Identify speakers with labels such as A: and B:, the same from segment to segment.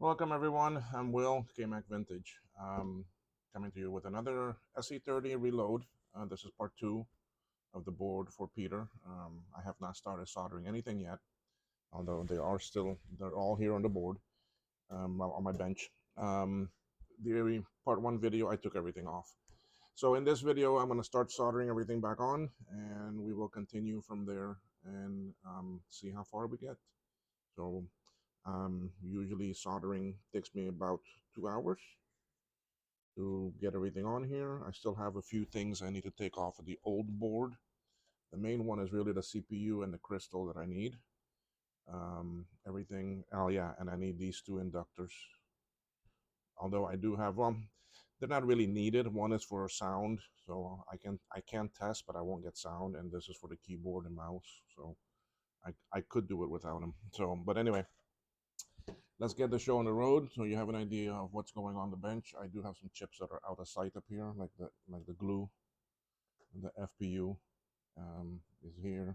A: Welcome everyone, I'm Will, KMAC Vintage, coming to you with another SE30 reload. This is part 2 of the board for Peter. I have not started soldering anything yet, although they're all here on the board, on my bench. The part 1 video, I took everything off. So in this video, I'm going to start soldering everything back on, and we will continue from there and see how far we get. So usually soldering takes me about 2 hours to get everything on here. I still have a few things I need to take off of the old board. The main one is really the CPU and the crystal that I need. Everything, oh yeah, and I need these two inductors. Although I do have them, they're not really needed. One is for sound, so I can test, but I won't get sound, and this is for the keyboard and mouse, so I could do it without them. So, but anyway, let's get the show on the road so you have an idea of what's going on the bench. I do have some chips that are out of sight up here, like the glue. The FPU is here,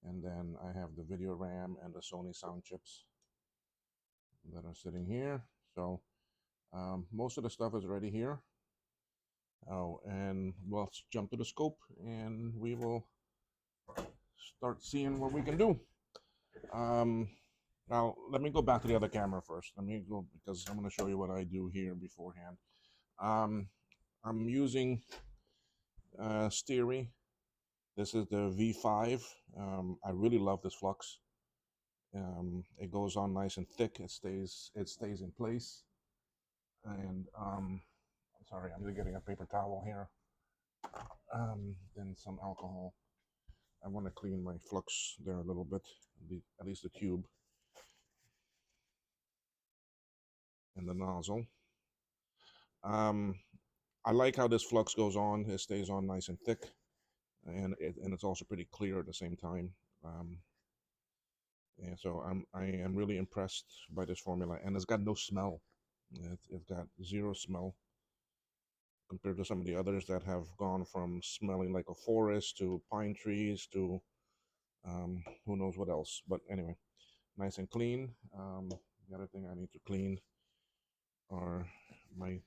A: and then I have the video RAM and the Sony sound chips that are sitting here. So most of the stuff is already here. Oh, and well, let's jump to the scope and we will start seeing what we can do. Now, let me go back to the other camera first. Let me go, because I'm going to show you what I do here beforehand. I'm using Steery. This is the V5. I really love this flux. It goes on nice and thick. It stays in place. And sorry, I'm just getting a paper towel here. Then some alcohol. I want to clean my flux there a little bit, at least the tube and the nozzle. I like how this flux goes on. It stays on nice and thick, and it's also pretty clear at the same time. And so I am really impressed by this formula, and it's got no smell. It's got zero smell compared to some of the others that have gone from smelling like a forest to pine trees to who knows what else. But anyway, nice and clean. The other thing I need to clean are my,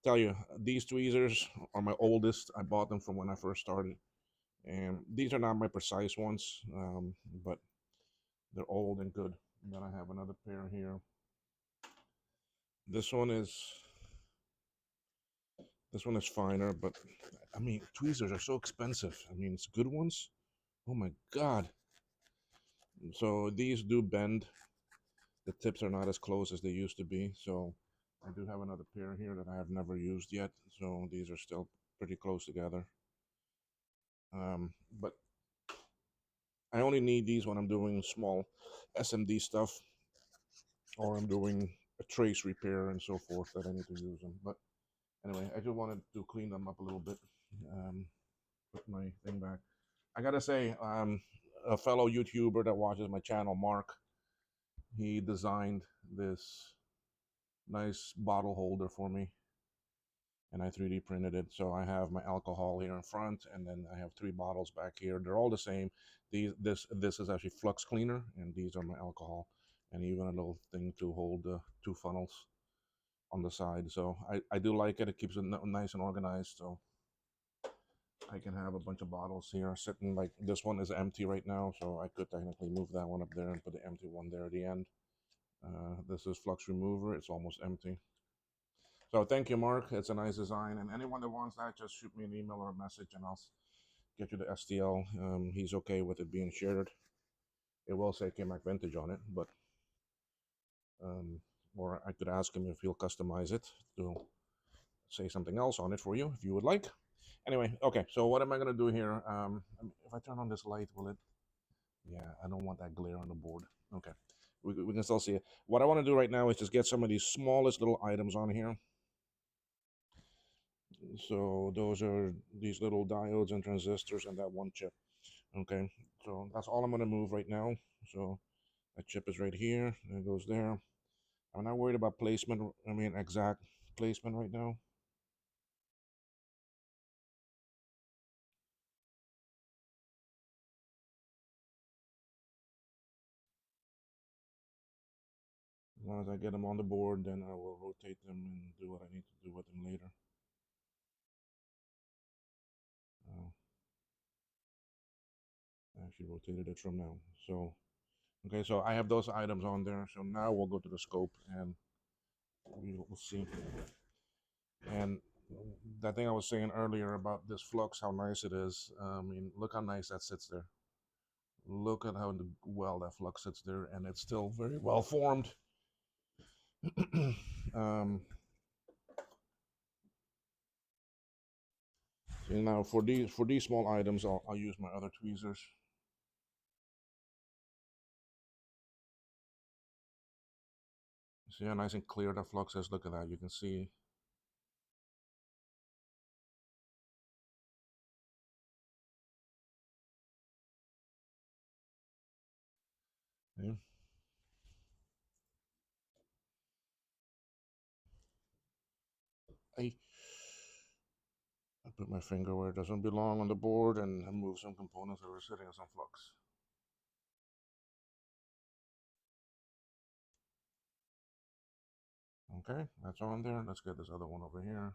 A: tell you, these tweezers are my oldest. I bought them from when I first started, and these are not my precise ones, but they're old and good. And then I have another pair here. This one is finer, but I mean, tweezers are so expensive. I mean, it's good ones. Oh my God. So these do bend. The tips are not as close as they used to be. So I do have another pair here that I have never used yet. So these are still pretty close together. But I only need these when I'm doing small SMD stuff, or I'm doing a trace repair and so forth that I need to use them. But anyway, I just wanted to clean them up a little bit. Put my thing back. I gotta say, a fellow YouTuber that watches my channel, Mark, he designed this nice bottle holder for me, and I 3D printed it. So I have my alcohol here in front, and then I have 3 bottles back here. They're all the same. This is actually flux cleaner, and these are my alcohol, and even a little thing to hold the 2 funnels on the side. So I do like it. It keeps it nice and organized. So I can have a bunch of bottles here sitting, like this one is empty right now, so I could technically move that one up there and put the empty one there at the end. This is flux remover. It's almost empty. So thank you, Mark. It's a nice design, and anyone that wants that, just shoot me an email or a message, and I'll get you the STL. He's okay with it being shared. It will say KMAC Vintage on it, but or I could ask him if he'll customize it to say something else on it for you if you would like. Anyway, okay, so what am I going to do here? If I turn on this light, will it? Yeah, I don't want that glare on the board. Okay, we can still see it. What I want to do right now is just get some of these smallest little items on here. So those are these little diodes and transistors and that one chip. Okay, so that's all I'm going to move right now. So that chip is right here, and it goes there. I'm not worried about placement, I mean exact placement right now. long as I get them on the board, then I will rotate them and do what I need to do with them later. I actually rotated it from now. So, okay, so I have those items on there. So now we'll go to the scope and we will see. And that thing I was saying earlier about this flux, how nice it is. I mean, look how nice that sits there. Look at how well that flux sits there, and it's still very well formed. um, so now for these small items, I'll use my other tweezers. See how nice and clear that flux is. Look at that. You can see. Yeah. I put my finger where it doesn't belong on the board and move some components that were sitting in some flux. Okay, that's on there. Let's get this other one over here.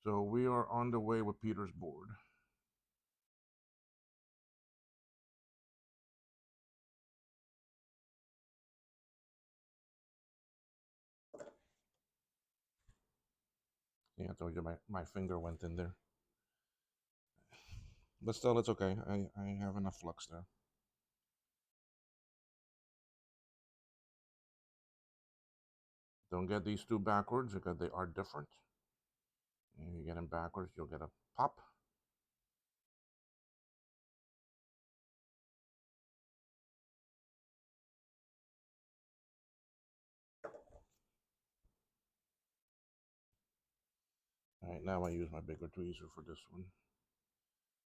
A: So we are on the way with Peter's board. Yeah, I told you my finger went in there. But still, it's okay. I have enough flux there. Don't get these two backwards because they are different. If you get them backwards, you'll get a pop. All right, now I use my bigger tweezer for this one.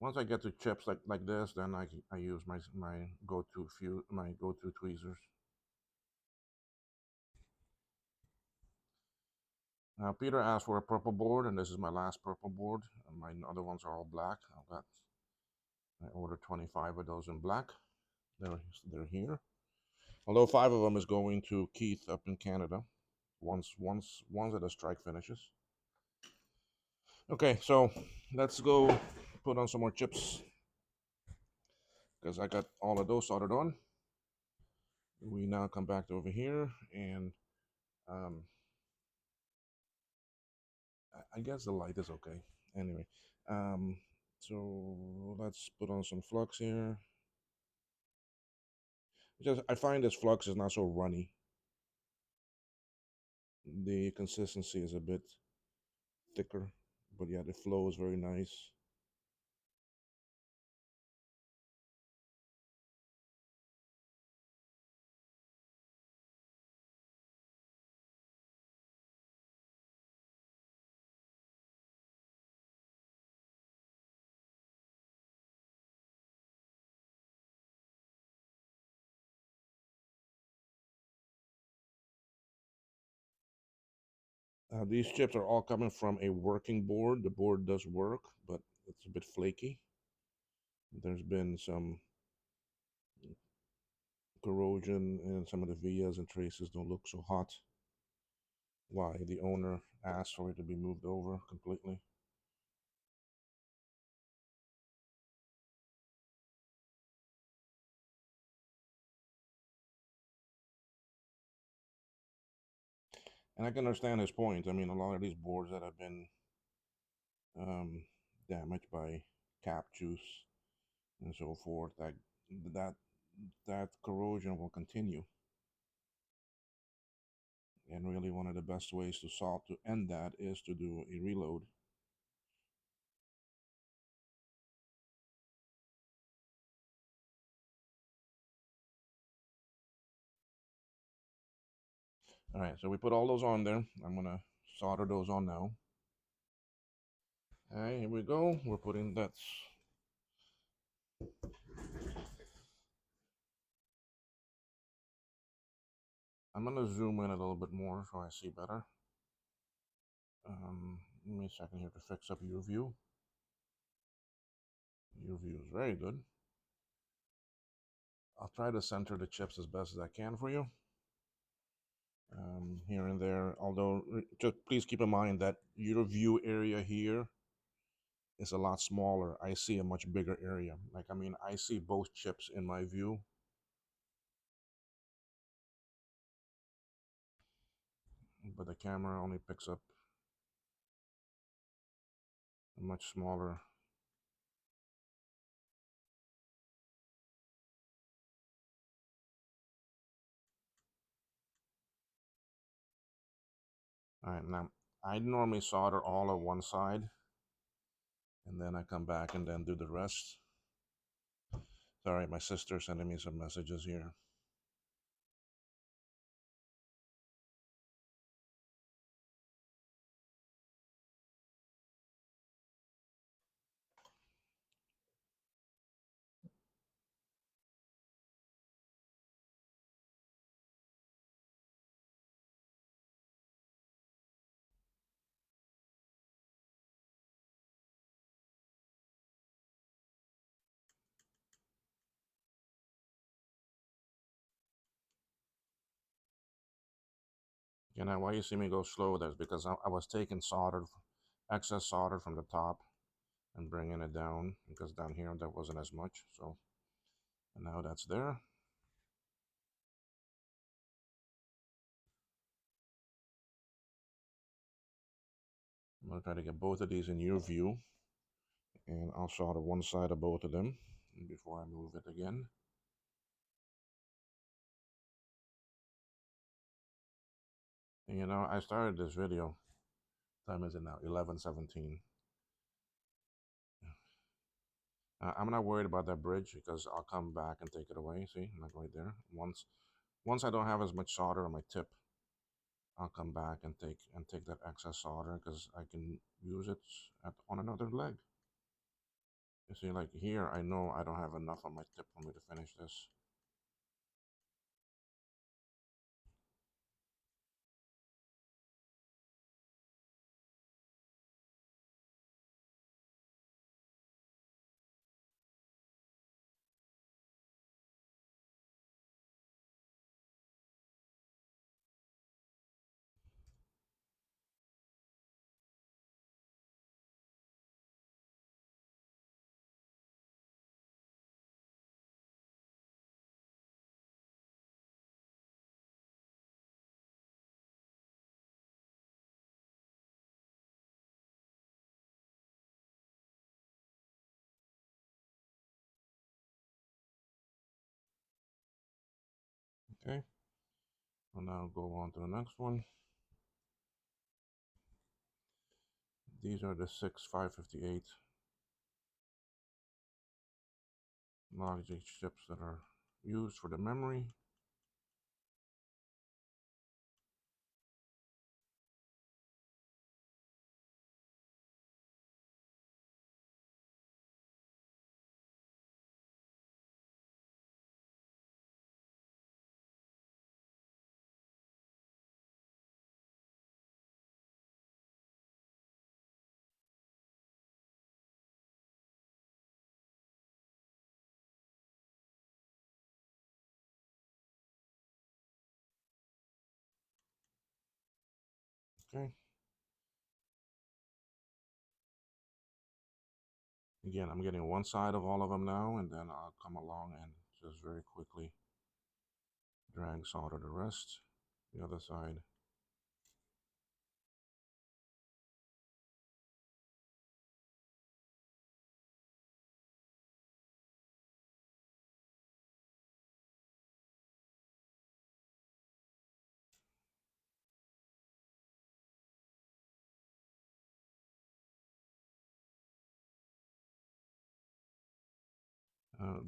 A: Once I get to chips like this, then I use my go-to tweezers. Now Peter asked for a purple board, and this is my last purple board. And my other ones are all black. I ordered 25 of those in black. They're here. Although 5 of them is going to Keith up in Canada. Once the strike finishes. Okay, so let's go put on some more chips because I got all of those soldered on. We now come back over here and um, I guess the light is okay. Anyway, um, so let's put on some flux here. Just I find this flux is not so runny. The consistency is a bit thicker, but yeah, the flow is very nice. These chips are all coming from a working board. The board does work, but it's a bit flaky. There's been some corrosion and some of the vias and traces don't look so hot. Why the owner asked for it to be moved over completely. And I can understand his point. I mean, a lot of these boards that have been um, damaged by cap juice and so forth, that that corrosion will continue. And really, one of the best ways to end that is to do a reload. All right, so we put all those on there. I'm gonna solder those on now. All right, here we go. We're putting that. I'm gonna zoom in a little bit more so I see better. Give me a second here to fix up your view. Your view is very good. I'll try to center the chips as best as I can for you. Here and there, although just please keep in mind that your view area here is a lot smaller. I see a much bigger area. Like, I mean, I see both chips in my view, but the camera only picks up a much smaller. All right, now I normally solder all of one side, and then I come back and then do the rest. Sorry, my sister sending me some messages here. You know, why you see me go slow there is because I was taking solder, excess solder from the top and bringing it down, because down here there wasn't as much. So, and now that's there. I'm going to try to get both of these in your view, and I'll solder one side of both of them before I move it again. And you know, I started this video, time is it now? 11:17. I'm not worried about that bridge because I'll come back and take it away. See, like right there. Once I don't have as much solder on my tip, I'll come back and take that excess solder because I can use it on another leg. You see, like here, I know I don't have enough on my tip for me to finish this. Okay, I'll now go on to the next one. These are the 6 558 logic chips that are used for the memory. Okay. Again, I'm getting one side of all of them now, and then I'll come along and just very quickly drag solder the rest. The other side.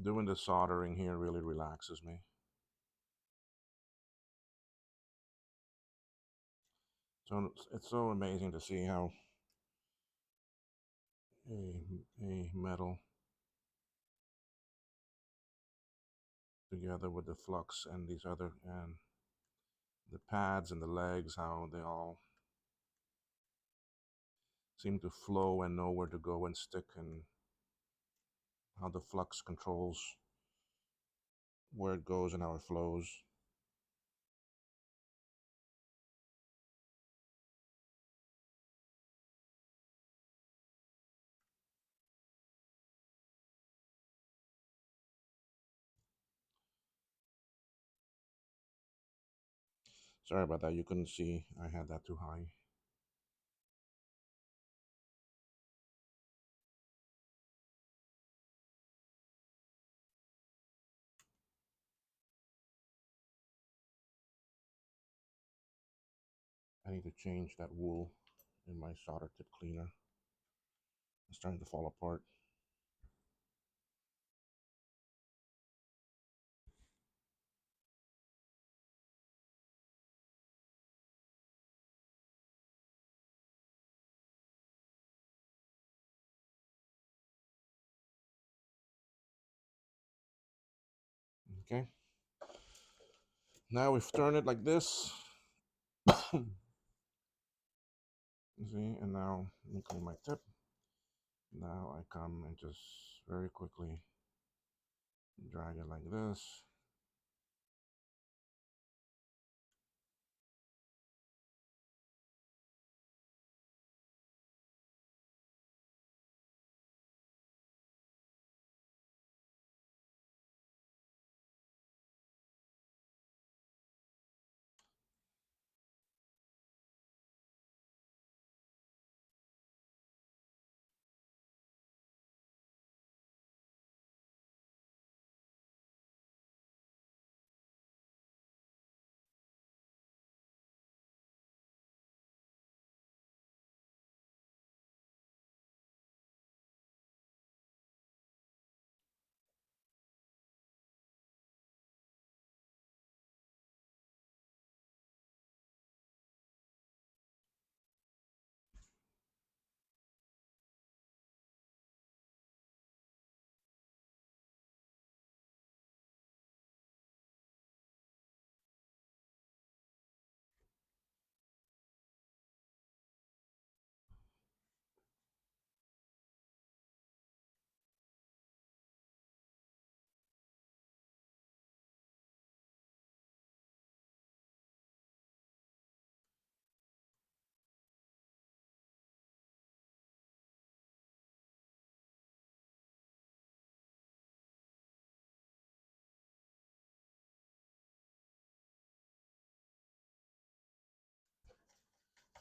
A: Doing the soldering here really relaxes me. So it's so amazing to see how a metal together with the flux and these other and the pads and the legs, how they all seem to flow and know where to go and stick. And how the flux controls where it goes and how it flows. Sorry about that, you couldn't see I had that too high. I need to change that wool in my solder tip cleaner. It's starting to fall apart. Okay. Now we've turned it like this. See, and now let me clean my tip. Now I come and just very quickly drag it like this.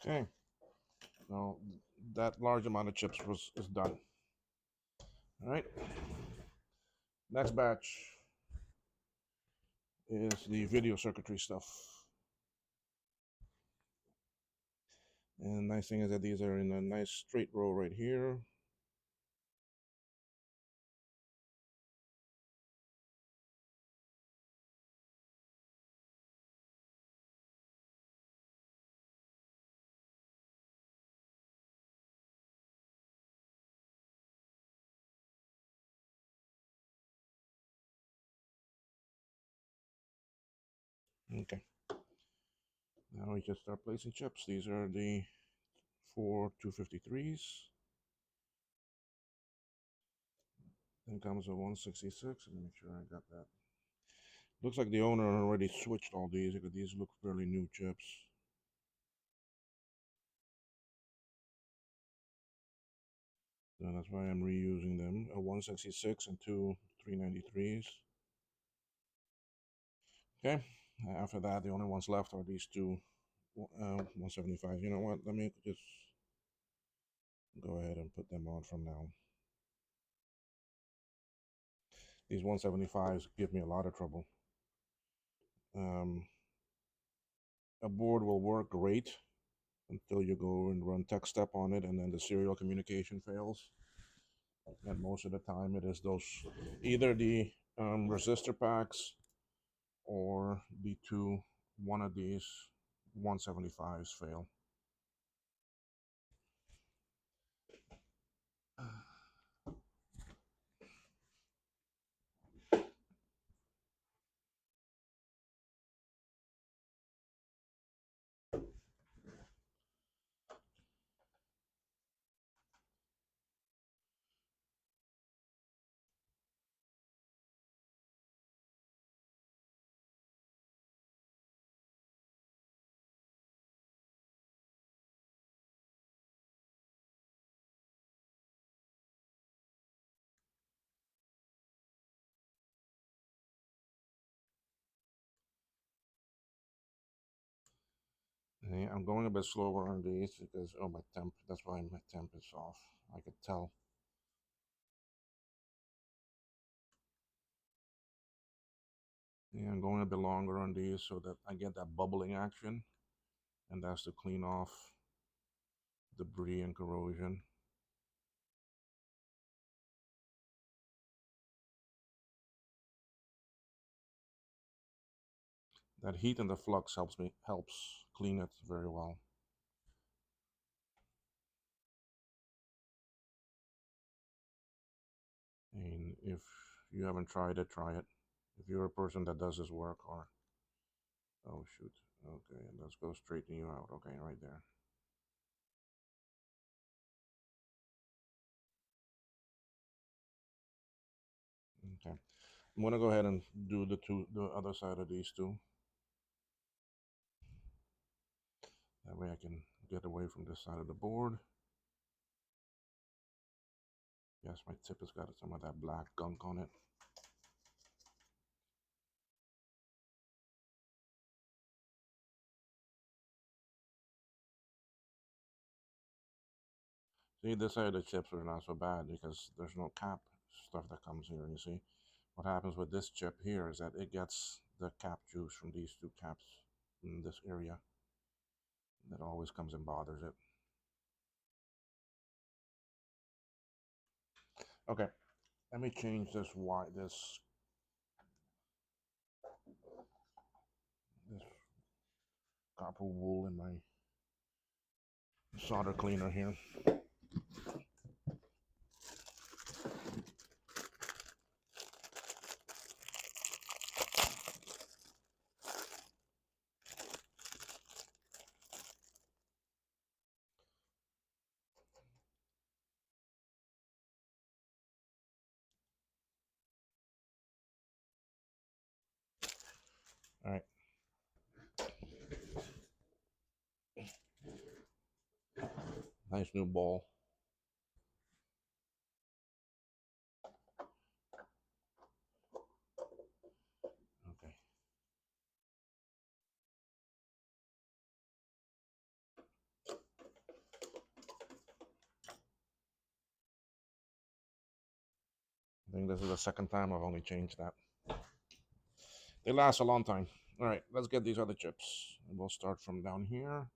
A: Okay. Now that large amount of chips is done. All right. Next batch is the video circuitry stuff. And the nice thing is that these are in a nice straight row right here. Okay. Now we just start placing chips. These are the 4 253s. Then comes a 166. Let me make sure I got that. Looks like the owner already switched all these because these look fairly new chips. So that's why I'm reusing them. A 166 and two 393s. Okay. After that, the only ones left are these two 175. You know what? Let me just go ahead and put them on from now. These 175s give me a lot of trouble. A board will work great until you go and run tech step on it, and then the serial communication fails. And most of the time, it is those either the resistor packs or the one of these 175s fail. See, I'm going a bit slower on these because, oh, my temp, that's why my temp is off. I could tell. Yeah, I'm going a bit longer on these so that I get that bubbling action, and that's to clean off debris and corrosion. That heat and the flux helps clean it very well. And if you haven't tried it, try it. If you're a person that does this work, or oh shoot, okay, let's go straighten you out. Okay, right there. Okay, I'm gonna go ahead and do the other side of these two. That way I can get away from this side of the board. Yes, my tip has got some of that black gunk on it. See, this side of the chips are not so bad because there's no cap stuff that comes here. You see, what happens with this chip here is that it gets the cap juice from these two caps in this area. That always comes and bothers it. Okay, let me change this this copper wool in my solder cleaner here. All right. Nice new ball. Okay. I think this is the second time I've only changed that. They last a long time. All right, let's get these other chips. And we'll start from down here.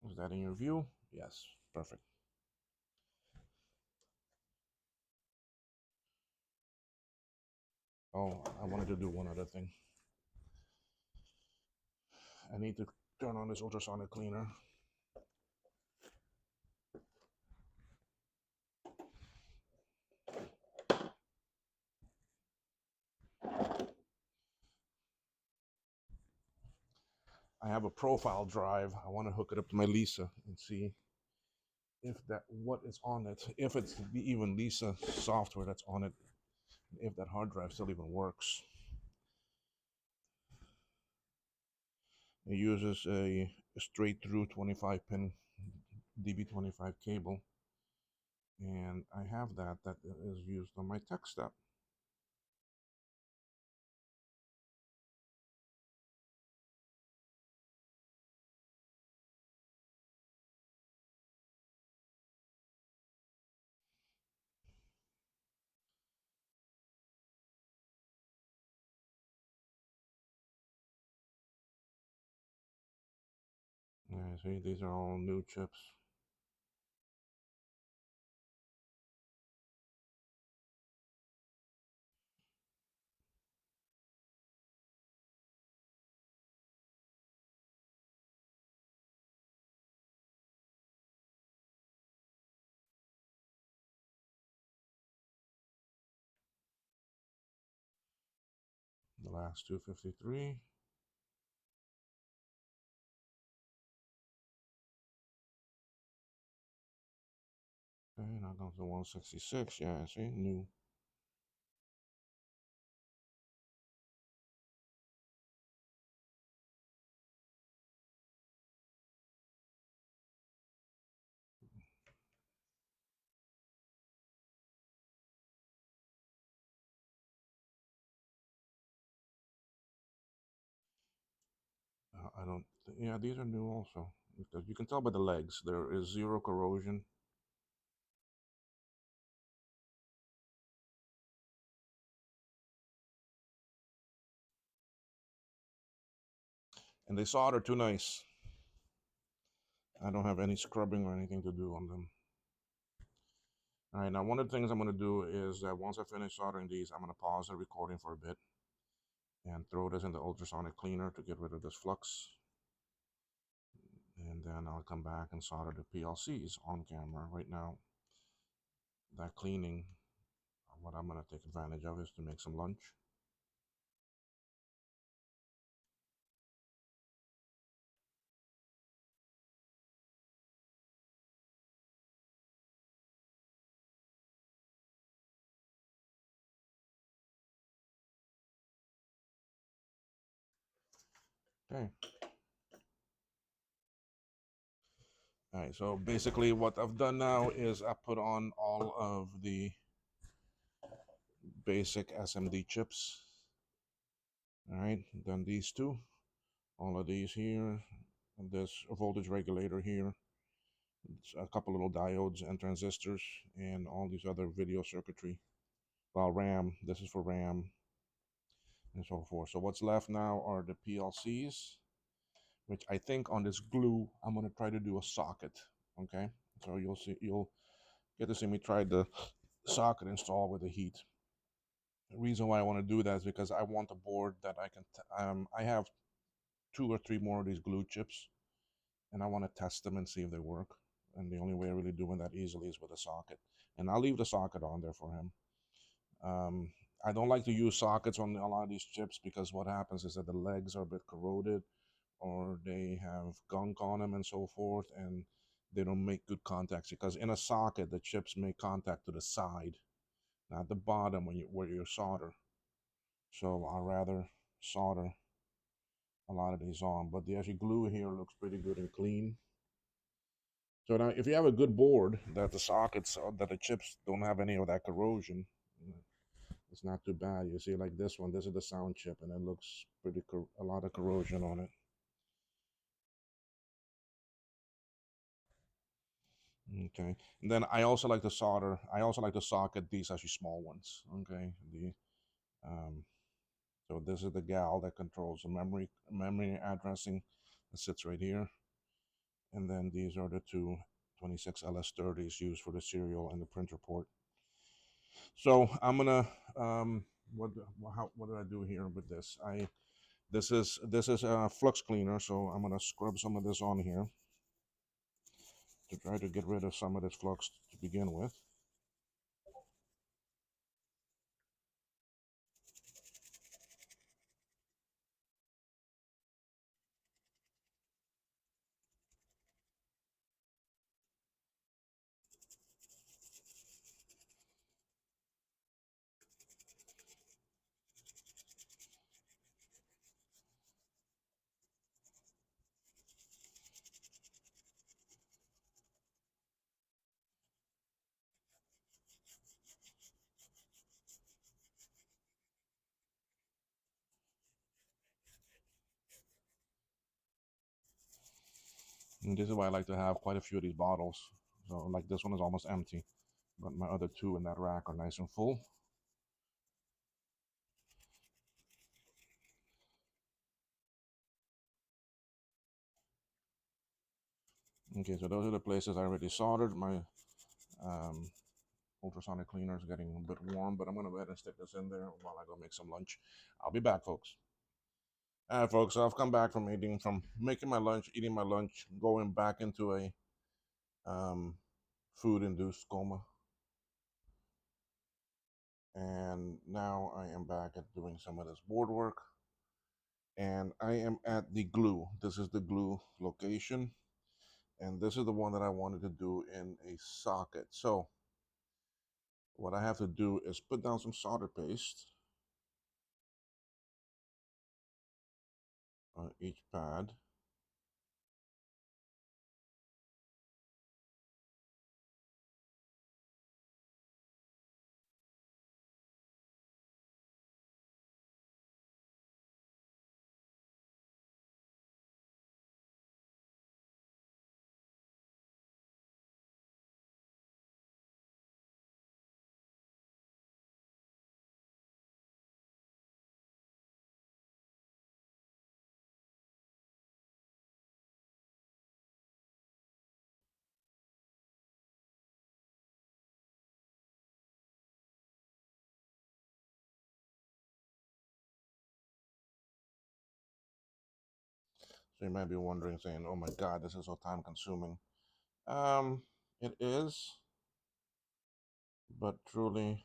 A: Is that in your view? Yes, perfect. Oh, I wanted to do one other thing. I need to turn on this ultrasonic cleaner. I have a profile drive. I want to hook it up to my Lisa and see if that what is on it, if it's even Lisa software that's on it, if that hard drive still even works. It uses a straight through 25 pin DB25 cable, and I have that is used on my tech step. Yeah, see, these are all new chips. The last 253. Okay, now comes the 166. Yeah, see, new. I don't. Yeah, these are new also. Because you can tell by the legs there is zero corrosion. And they solder too nice. I don't have any scrubbing or anything to do on them. All right, now one of the things I'm going to do is that once I finish soldering these, I'm going to pause the recording for a bit and throw this in the ultrasonic cleaner to get rid of this flux. And then I'll come back and solder the PLCs on camera. Right now, that cleaning, what I'm going to take advantage of is to make some lunch. Okay. All right, so basically what I've done now is I put on all of the basic SMD chips. All right, done these two, all of these here, and this voltage regulator here, it's a couple little diodes and transistors, and all these other video circuitry. Well, RAM, this is for RAM, and so forth. So what's left now are the PLCs, which I think on this glue, I'm gonna try to do a socket, okay? So you'll get to see me try the socket install with the heat. The reason why I want to do that is because I want a board that I can, I have 2 or 3 more of these glue chips, and I want to test them and see if they work. And the only way of really doing that easily is with a socket. And I'll leave the socket on there for him. I don't like to use sockets on a lot of these chips because what happens is that the legs are a bit corroded or they have gunk on them and so forth, and they don't make good contacts because in a socket the chips make contact to the side, not the bottom where you solder. So I'd rather solder a lot of these on, but the actual glue here looks pretty good and clean. So now if you have a good board that the sockets, that the chips don't have any of that corrosion, it's not too bad. You see like this one, this is the sound chip and it looks pretty, a lot of corrosion on it. Okay, and then I also like to solder, I also like to socket these actually small ones. Okay, um, so this is the gal that controls the memory addressing that sits right here. And then these are the two 26 LS30s used for the serial and the printer port. So I'm gonna what what did I do here with this? This is a flux cleaner, so I'm gonna scrub some of this on here to try to get rid of some of this flux to begin with. And this is why I like to have quite a few of these bottles. So like this one is almost empty, but my other two in that rack are nice and full. Okay, so those are the places I already soldered. My um, ultrasonic cleaner is getting a bit warm, but I'm going to go ahead and stick this in there while I go make some lunch. I'll be back, folks. All right, folks, so I've come back from making my lunch, eating my lunch, going back into a um, food-induced coma. And now I am back at doing some of this board work. And I am at the glue. This is the glue location. And this is the one that I wanted to do in a socket. So what I have to do is put down some solder paste on each pad. So you might be wondering, saying, "Oh my God, this is so time consuming." Um, it is, but truly,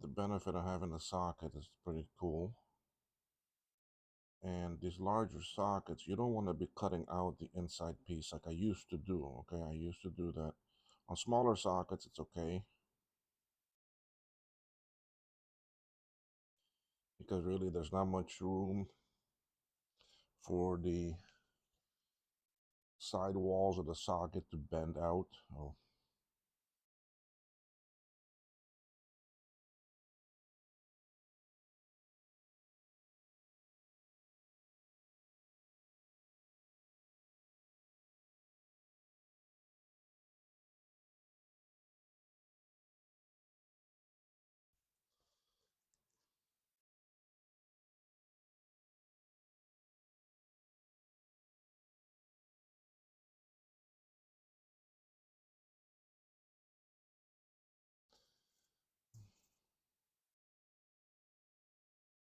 A: the benefit of having a socket is pretty cool. And these larger sockets, you don't want to be cutting out the inside piece like I used to do. Okay, I used to do that. On smaller sockets, it's okay, because really there's not much room for the side walls of the socket to bend out. Oh.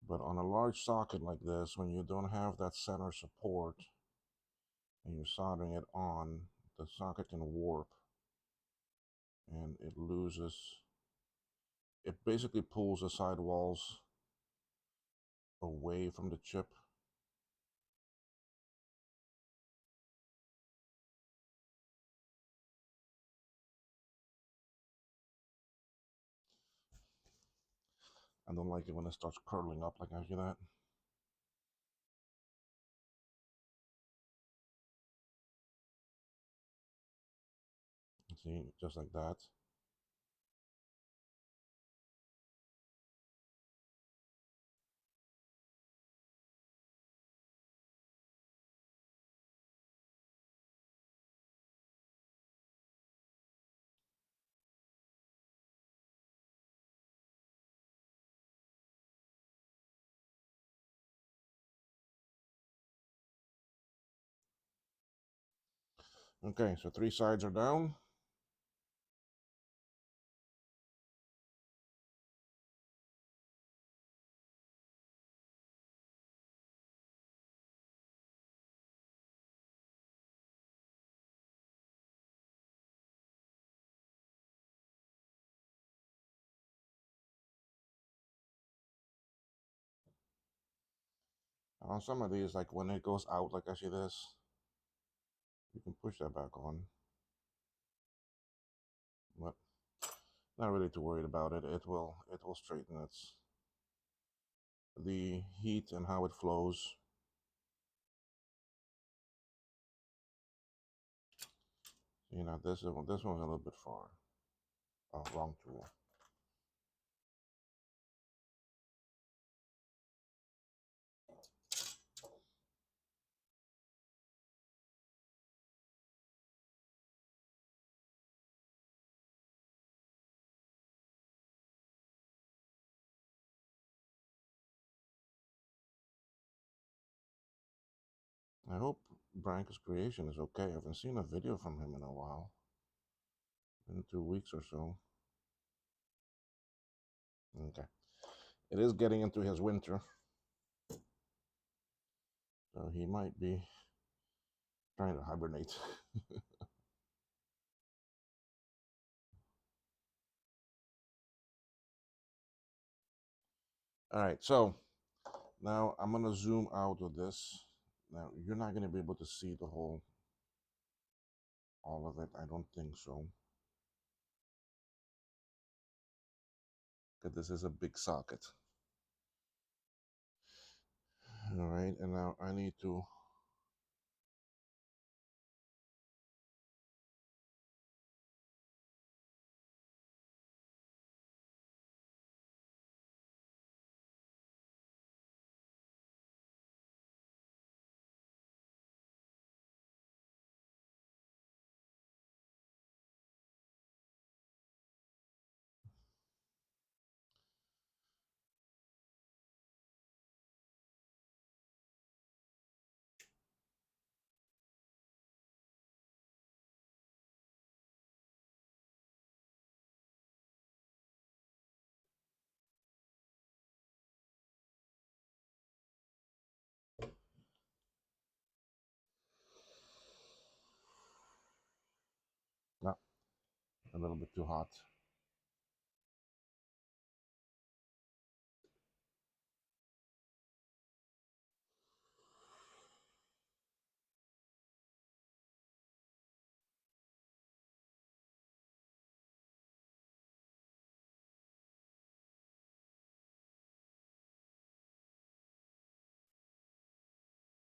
A: But on a large socket like this, when you don't have that center support and you're soldering it on, the socket can warp and it loses. It basically pulls the sidewalls away from the chip. I don't like it when it starts curling up like I do that. See, just like that. Okay, so 3 sides are down. On some of these, like when it goes out, like I see this, you can push that back on. But not really too worried about it. It will straighten its the heat and how it flows. You know, this one's a little bit far. Oh, wrong tool. I hope Branca's creation is okay. I haven't seen a video from him in a while. In 2 weeks or so. Okay. It is getting into his winter. So he might be trying to hibernate. All right, so now I'm gonna zoom out of this. Now you're not gonna be able to see the whole, all of it. I don't think so. Because this is a big socket. All right, and now I need to a little bit too hot.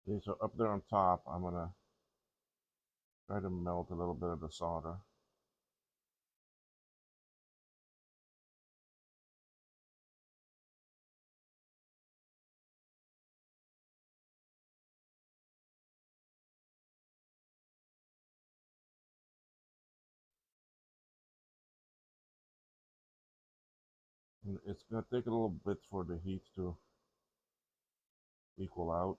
A: Okay, so up there on top, I'm gonna try to melt a little bit of the solder. And it's gonna take a little bit for the heat to equal out.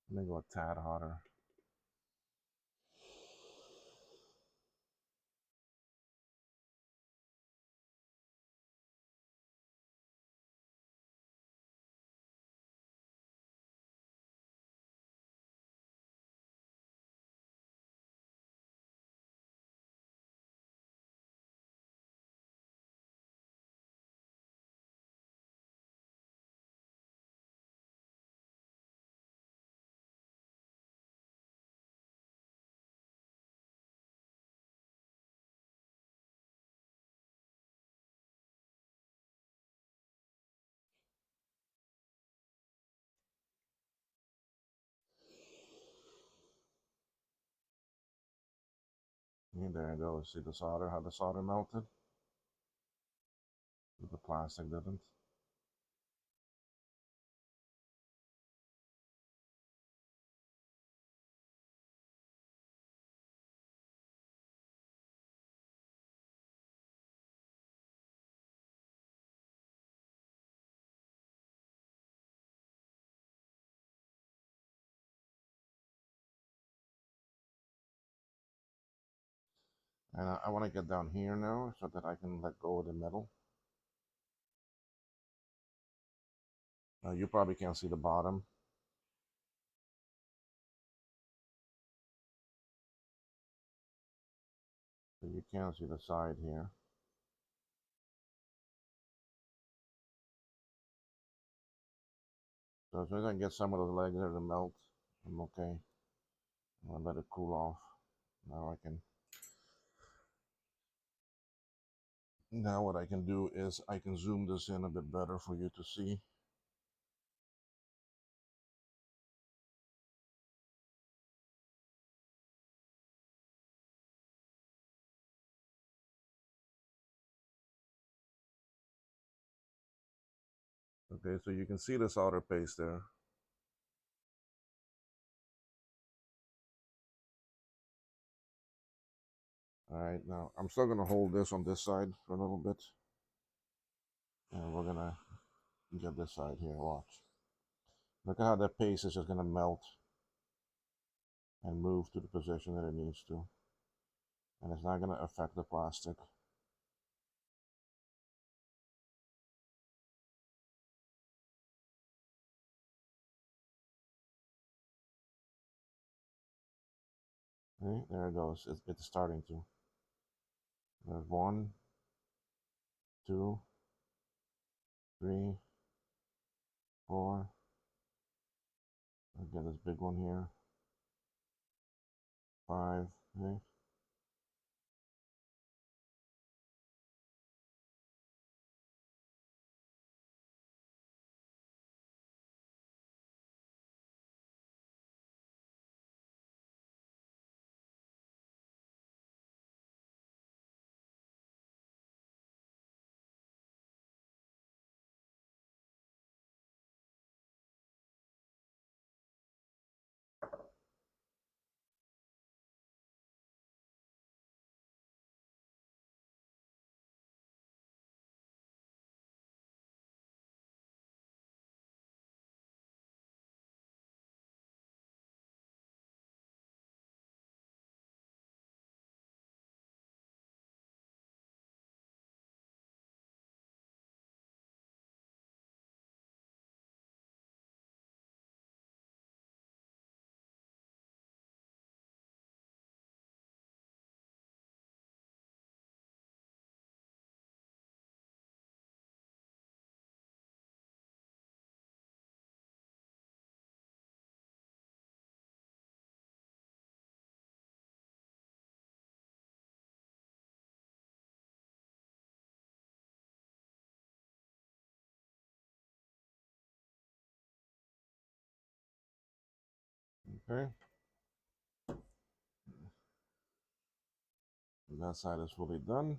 A: Let me go a tad hotter. And there you go. See the solder, how the solder melted? But the plastic didn't. And I want to get down here now so that I can let go of the metal. You probably can't see the bottom. But you can see the side here. So as soon as I can get some of those legs there to melt, I'm okay. I'm gonna let it cool off. Now I can. Now what I can do is I can zoom this in a bit better for you to see. Okay, so you can see the solder paste there. All right, now I'm still gonna hold this on this side for a little bit. And we're gonna get this side here, watch. Look at how that paste is just gonna melt and move to the position that it needs to. And it's not gonna affect the plastic. Okay, there it goes. It's starting to. There's 1, 2, 3, 4. Again, this big one here. 5. Okay. Okay. That side is fully done.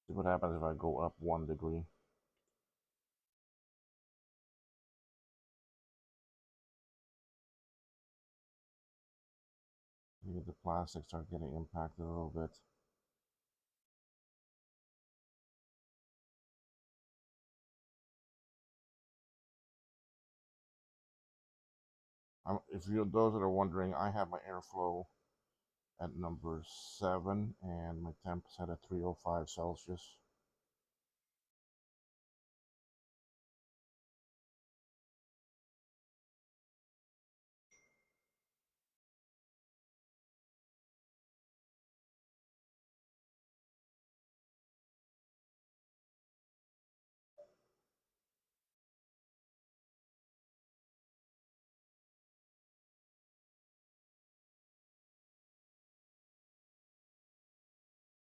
A: See what happens if I go up 1 degree. Maybe the plastics start getting impacted a little bit. If you those that are wondering, I have my airflow at number 7 and my temp set at 305 Celsius.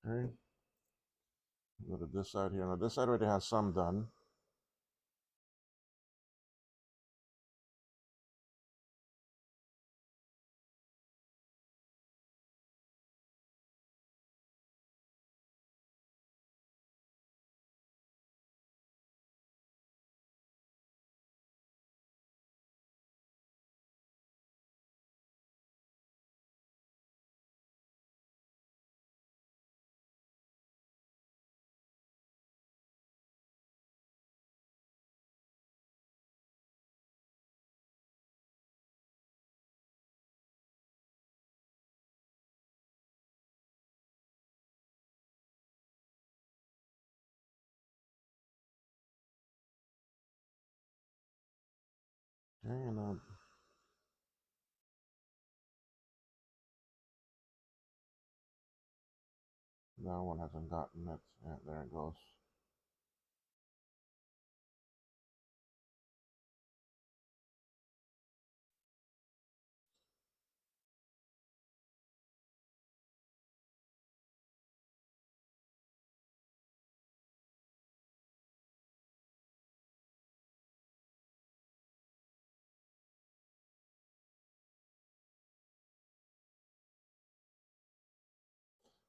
A: Okay. Go to this side here. Now this side already has some done. Okay, and that one hasn't gotten it. Yeah, there it goes.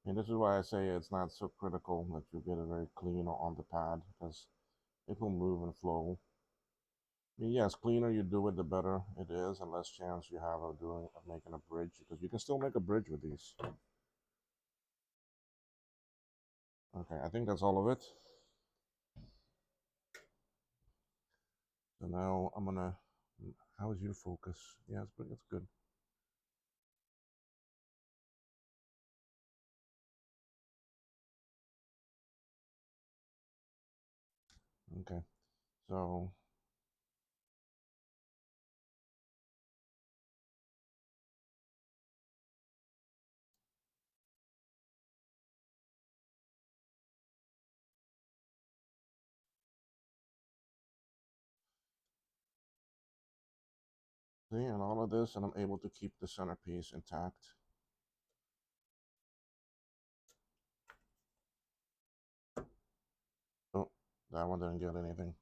A: And this is why I say it's not so critical that you get it very clean on the pad, because it will move and flow. I mean, yes, cleaner you do it, the better it is, and less chance you have of making a bridge, because you can still make a bridge with these. Okay, I think that's all of it. So now I'm gonna. How is your focus? Yeah, it's good. Okay, so see, and all of this, and I'm able to keep the centerpiece intact. Oh, that one didn't get anything.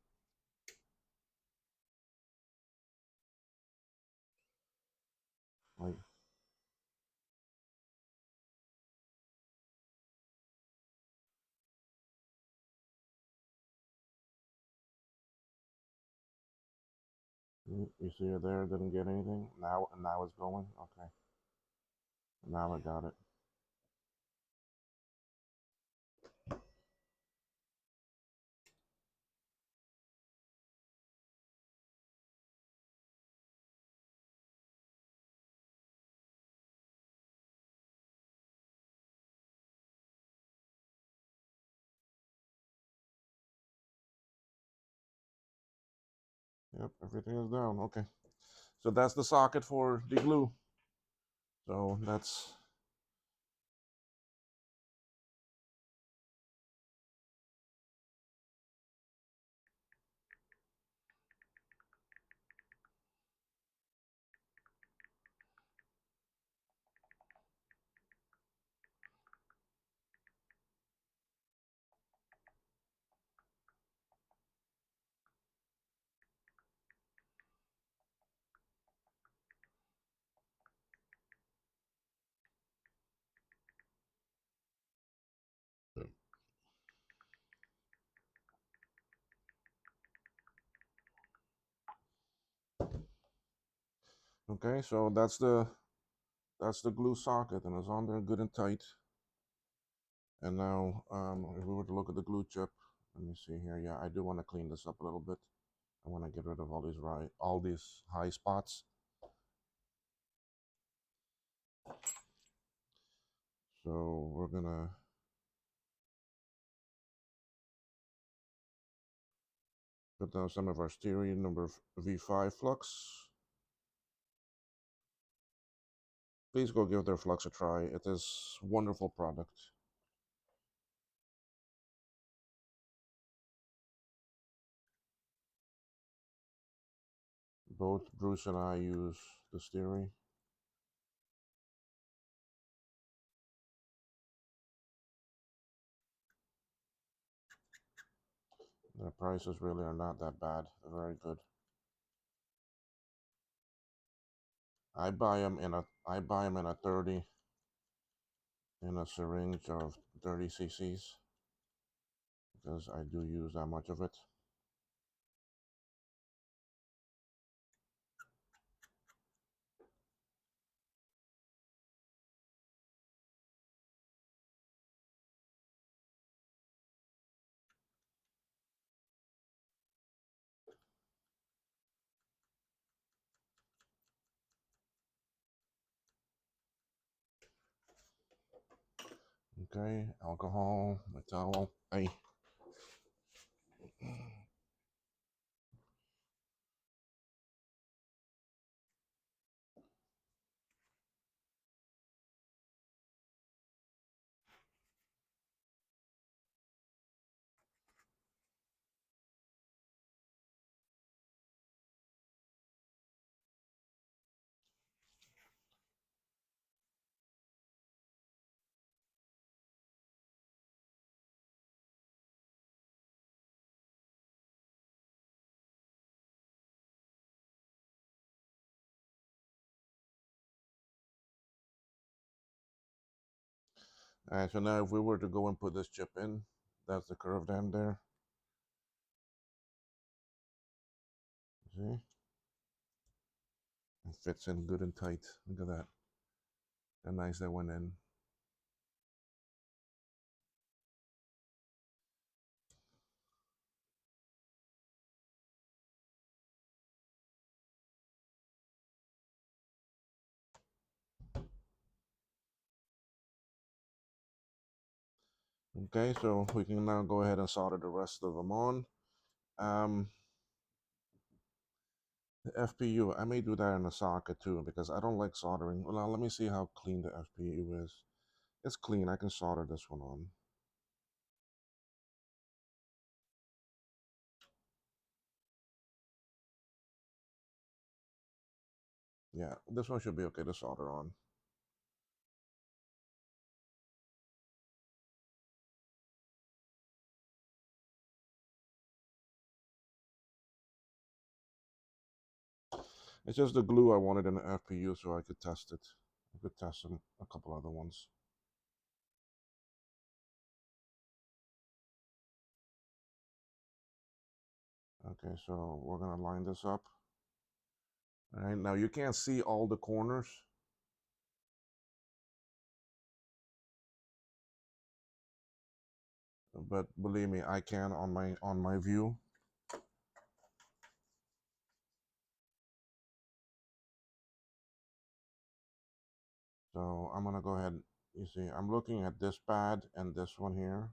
A: Like, you see it there? Didn't get anything. Now it's going. Okay, now I got it. Yep, everything is down. Okay, so that's the socket for the glue. So that's Okay, so that's the glue socket, and it's on there good and tight. And now, if we were to look at the glue chip, let me see here. Yeah, I do want to clean this up a little bit. I want to get rid of all these high spots. So we're gonna put down some of our styrene number V5 flux. Please go give their flux a try. It is a wonderful product. Both Bruce and I use the styrene. Their prices really are not that bad. They're very good. I buy them in a 30 in a syringe of 30 cc's because I do use that much of it. Okay, alcohol, my towel. Hey. Alright, so now if we were to go and put this chip in, that's the curved end there. See? It fits in good and tight. Look at that. How nice that went in. Okay, so we can now go ahead and solder the rest of them on. The FPU, I may do that in a socket too because I don't like soldering. Well, now let me see how clean the FPU is. It's clean. I can solder this one on. Yeah, this one should be okay to solder on. It's just the glue I wanted in the FPU so I could test it. I could test a couple other ones. Okay, so we're gonna line this up. All right, now you can't see all the corners, but believe me, I can on my view. So I'm gonna go ahead. You see, I'm looking at this pad and this one here.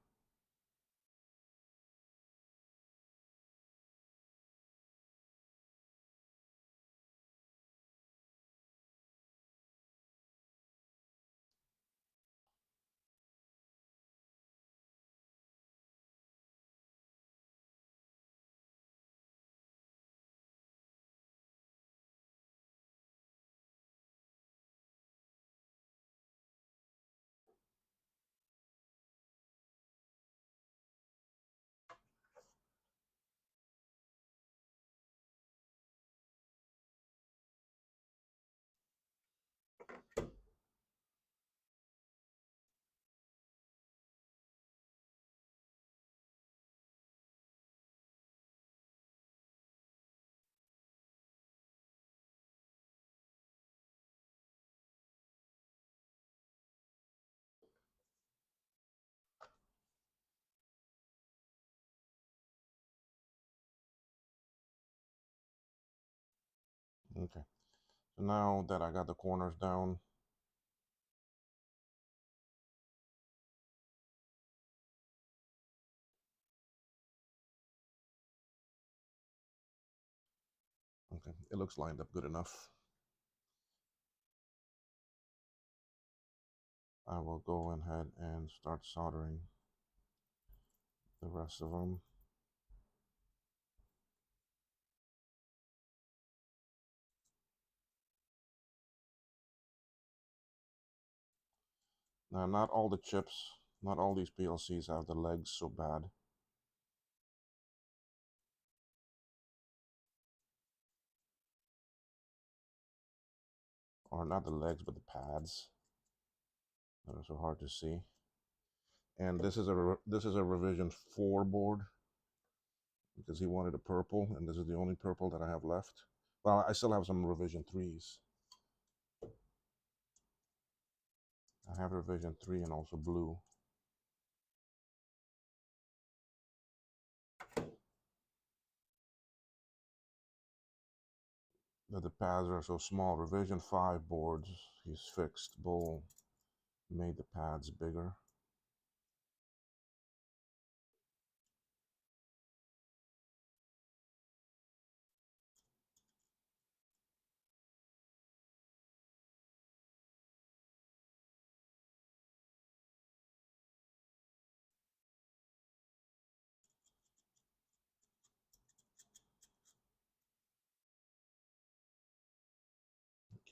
A: Okay, so now that I got the corners down, okay, it looks lined up good enough. I will go ahead and start soldering the rest of them. Now, not all the chips, not all these PLCs have the legs so bad. Or not the legs, but the pads that are so hard to see. And this is a revision 4 board because he wanted a purple, and this is the only purple that I have left. Well, I still have some revision 3s. I have revision 3 and also blue. But the pads are so small. Revision 5 boards, he's fixed. Bull made the pads bigger.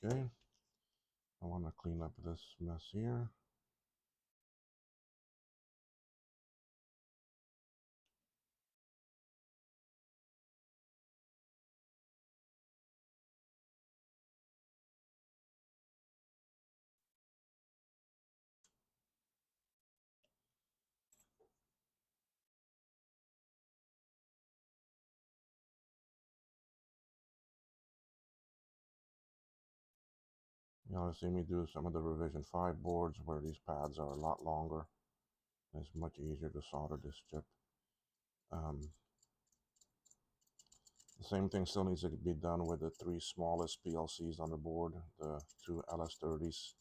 A: Okay, I want to clean up this mess here. You want to see me do some of the revision 5 boards where these pads are a lot longer. It's much easier to solder this chip. The same thing still needs to be done with the 3 smallest PLCs on the board, the 2 LS30s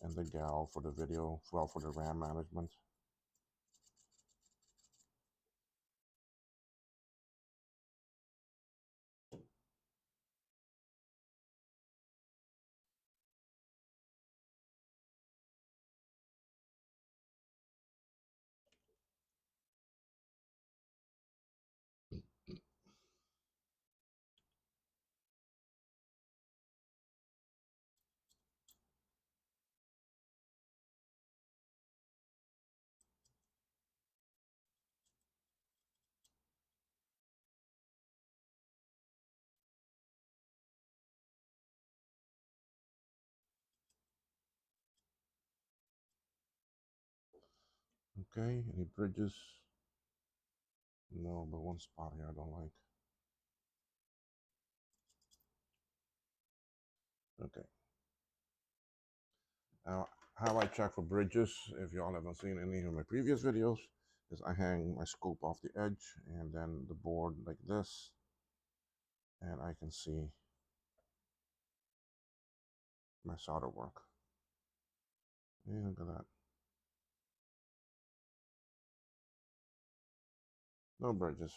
A: and the GAL for the video, well, for the RAM management. Okay, any bridges? No, but one spot here I don't like. Okay. Now, how I check for bridges, if y'all haven't seen any of my previous videos, is I hang my scope off the edge and then the board like this, and I can see my solder work. Hey, look at that. No bridges.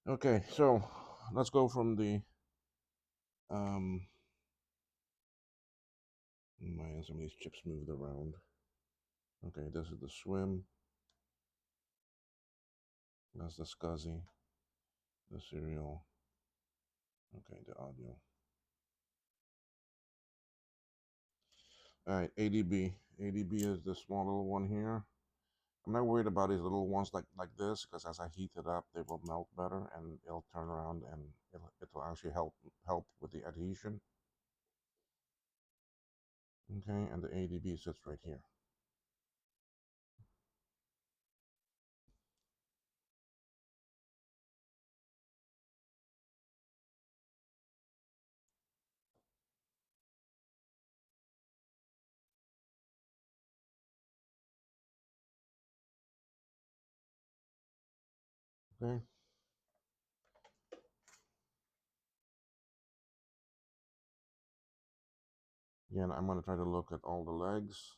A: Okay, so let's go from the man, some of these chips moved around. Okay, this is the swim. That's the SCSI, the serial. Okay, the audio. All right, ADB. ADB is the small little one here. I'm not worried about these little ones like this because as I heat it up, they will melt better and it'll turn around and it'll actually help with the adhesion. Okay, and the ADB sits right here. Okay. Again, I'm going to try to look at all the legs.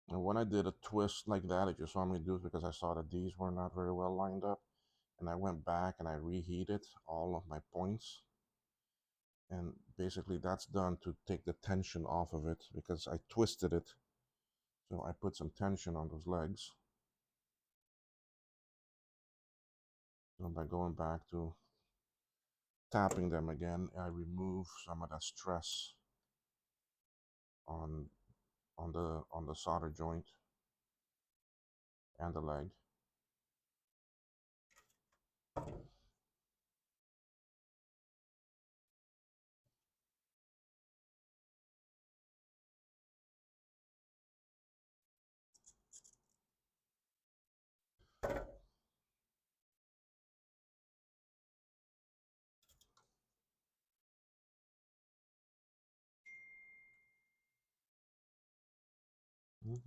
A: And when I did a twist like that, it just saw me do it because I saw that these were not very well lined up. And I went back and I reheated all of my points. And basically that's done to take the tension off of it because I twisted it. So I put some tension on those legs. So by going back to tapping them again, I remove some of that stress on on the solder joint and the leg.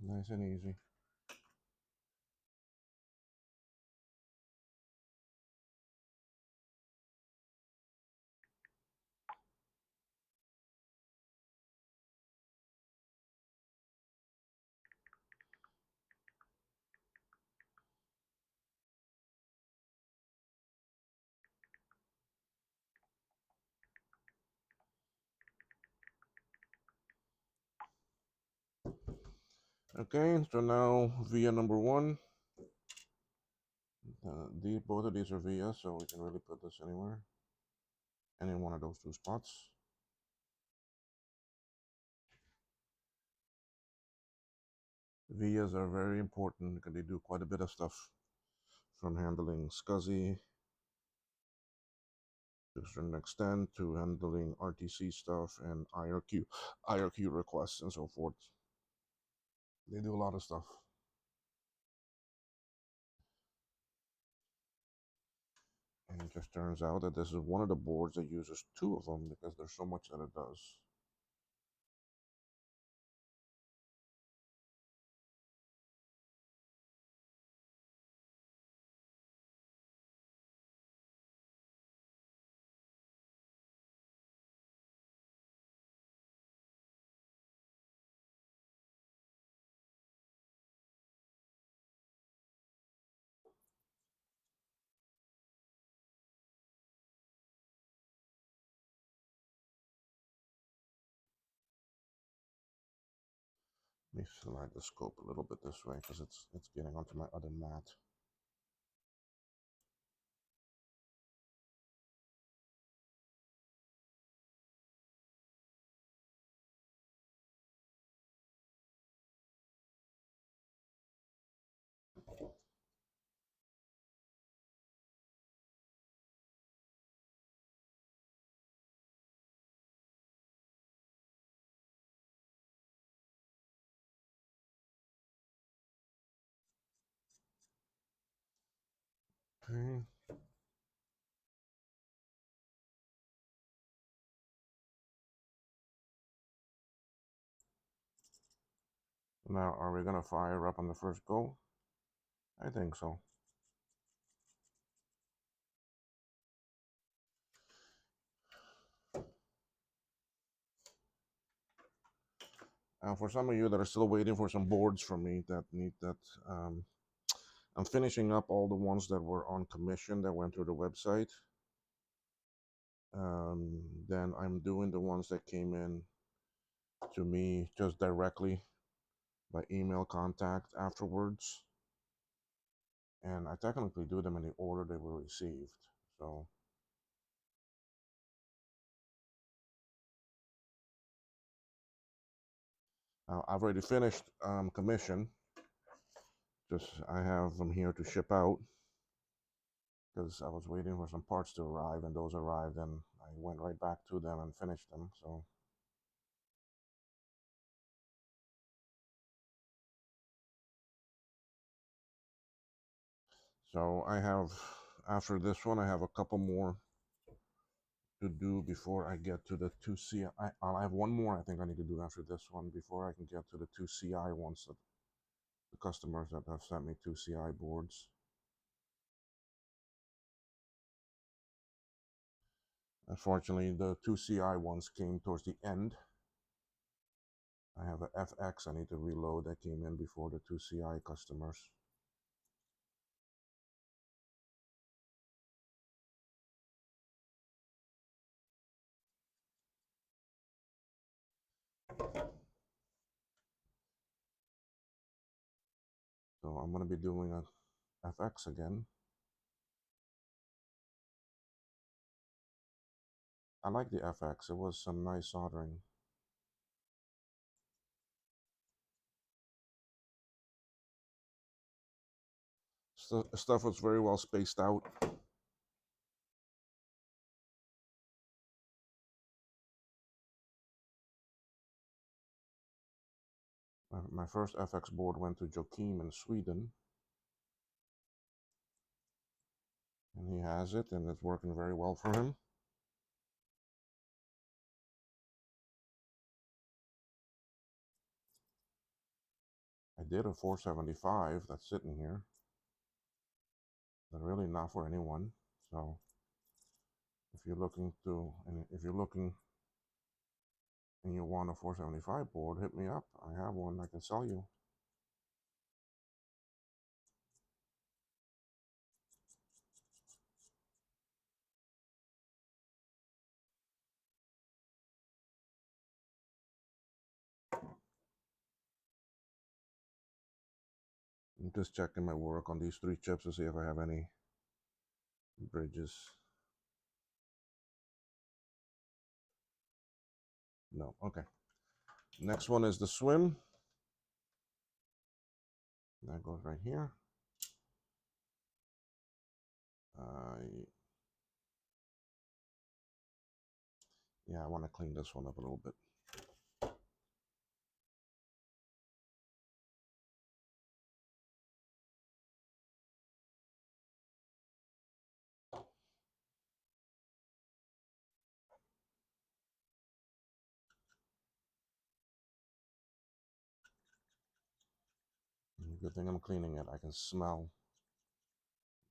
A: Nice and easy. Okay, so now via number one. Both of these are via, so we can really put this anywhere, any one of those two spots. Vias are very important because they do quite a bit of stuff, from handling SCSI to a certain extent to handling RTC stuff and IRQ requests and so forth. They do a lot of stuff. And it just turns out that this is one of the boards that uses two of them because there's so much that it does. Let me slide the scope a little bit this way because it's getting onto my other mat. Okay. Now, are we gonna fire up on the first go? I think so. For some of you that are still waiting for some boards from me that need that, I'm finishing up all the ones that were on commission that went through the website. Then I'm doing the ones that came in to me just directly by email contact afterwards. And I technically do them in the order they were received. So I've already finished commission. Just I have them here to ship out because I was waiting for some parts to arrive, and those arrived, and I went right back to them and finished them. So So I have, after this one, I have a couple more to do before I get to the 2CI. I have one more I think I need to do after this one before I can get to the 2CI ones that the customers that have sent me 2CI boards. Unfortunately, the 2CI ones came towards the end. I have a FX I need to reload that came in before the 2CI customers. So I'm going to be doing a FX again. I like the FX. It was some nice soldering. Stuff was very well spaced out. My first FX board went to Joachim in Sweden. And he has it, and it's working very well for him. I did a 475 that's sitting here. They're really not for anyone. So if you're looking to, and if you're looking and you want a 475 board, hit me up. I have one I can sell you. I'm just checking my work on these 3 chips to see if I have any bridges. No, okay. Next one is the swim. That goes right here. Yeah, I want to clean this one up a little bit. Good thing I'm cleaning it. I can smell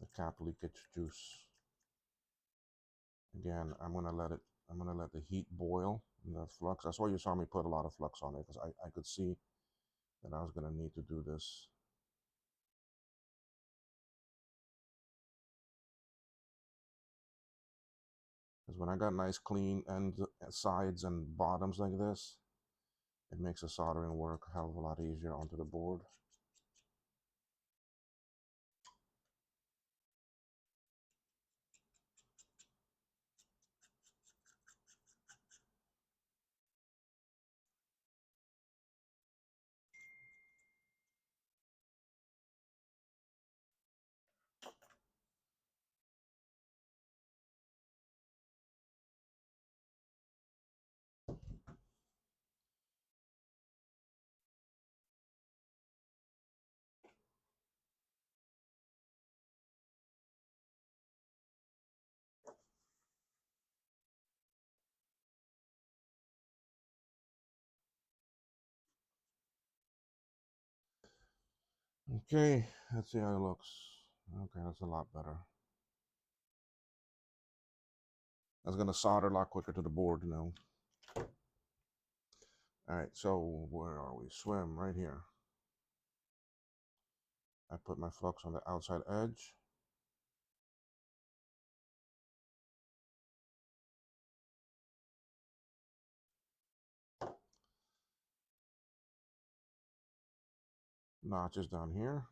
A: the cap leakage juice. Again, I'm gonna let the heat boil in the flux. That's why you saw me put a lot of flux on it, because I could see that I was gonna need to do this. Because when I got nice clean ends, sides and bottoms like this, it makes the soldering work a hell of a lot easier onto the board. Okay, let's see how it looks. Okay, that's a lot better. I was gonna solder a lot quicker to the board now. All right, so where are we? Swim right here. I put my flux on the outside edge. Notches down here.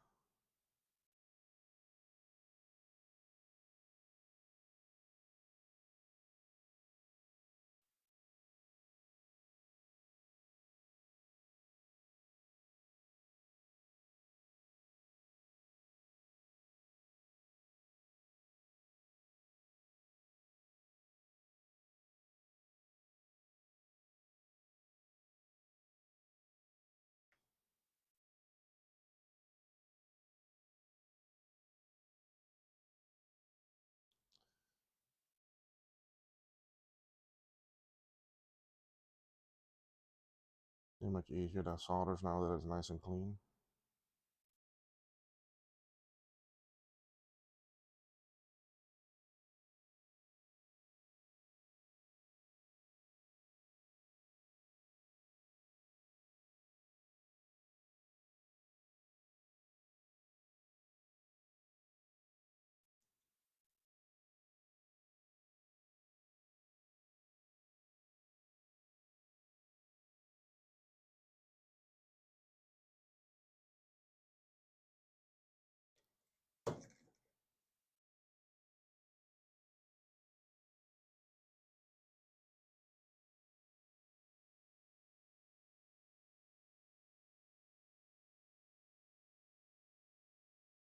A: Pretty much easier to solders now that it's nice and clean.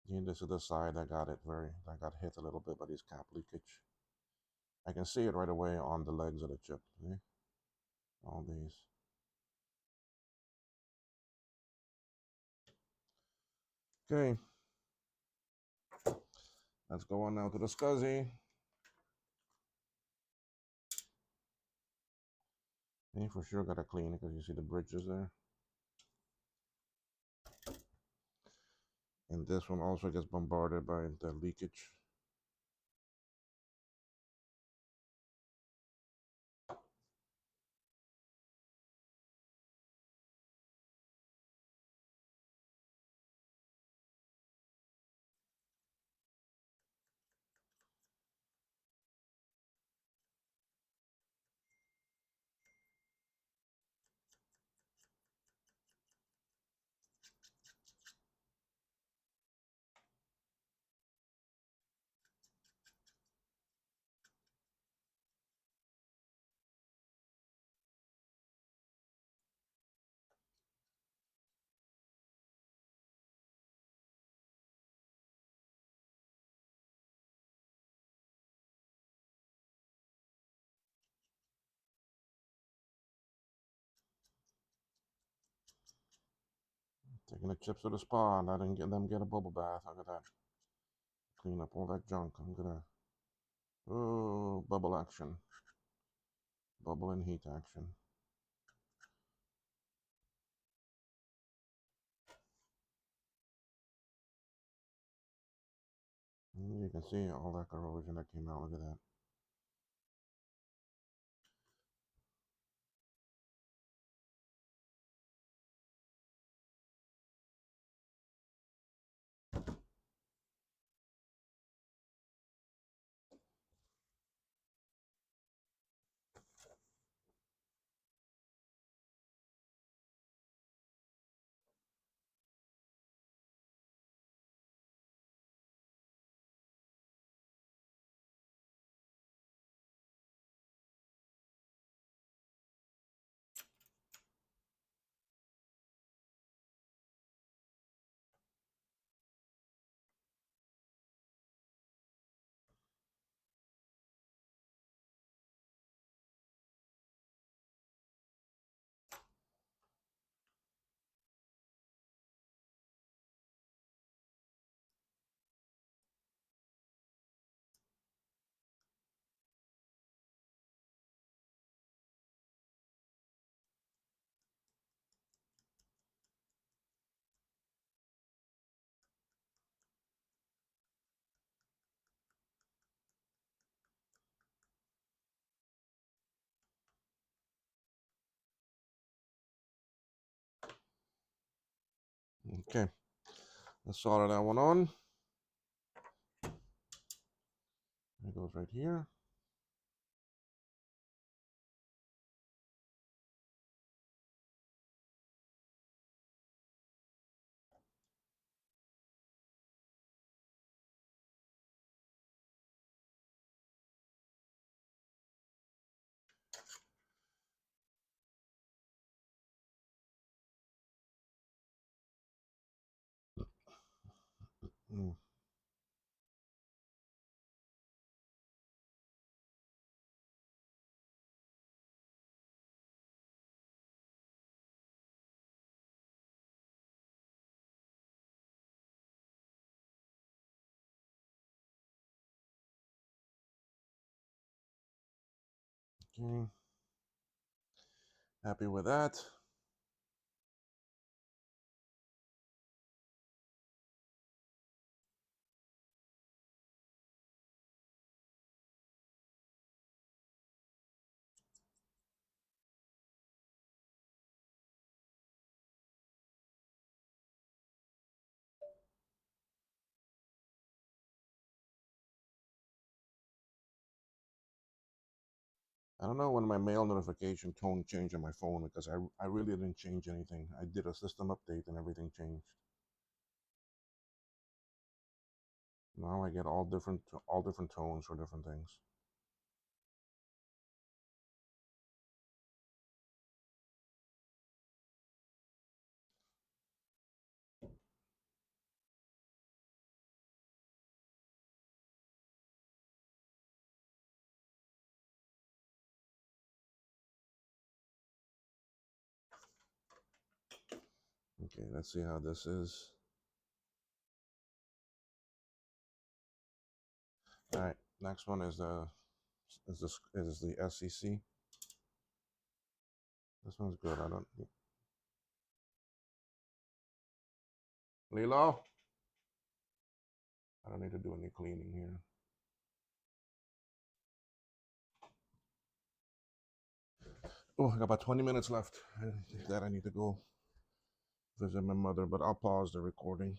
A: And this is the side that got hit a little bit by this cap leakage. I can see it right away on the legs of the chip. See? All these. Okay. Let's go on now to the SCSI. And for sure gotta clean it because you see the bridges there. And this one also gets bombarded by the leakage. Taking the chips to the spa and letting them get a bubble bath. Look at that. Clean up all that junk. I'm gonna. Oh, bubble action. Bubble and heat action. And you can see all that corrosion that came out. Look at that. Okay. Let's solder that one on. It goes right here. Mm. Okay. Happy with that. I don't know when my mail notification tone changed on my phone because I really didn't change anything. I did a system update and everything changed. Now I get all different tones for different things. Okay, let's see how this is. All right, next one is the SEC. This one's good. I don't. Lilo, I don't need to do any cleaning here. Oh, I got about 20 minutes left. That I need to go visit my mother, but I'll pause the recording.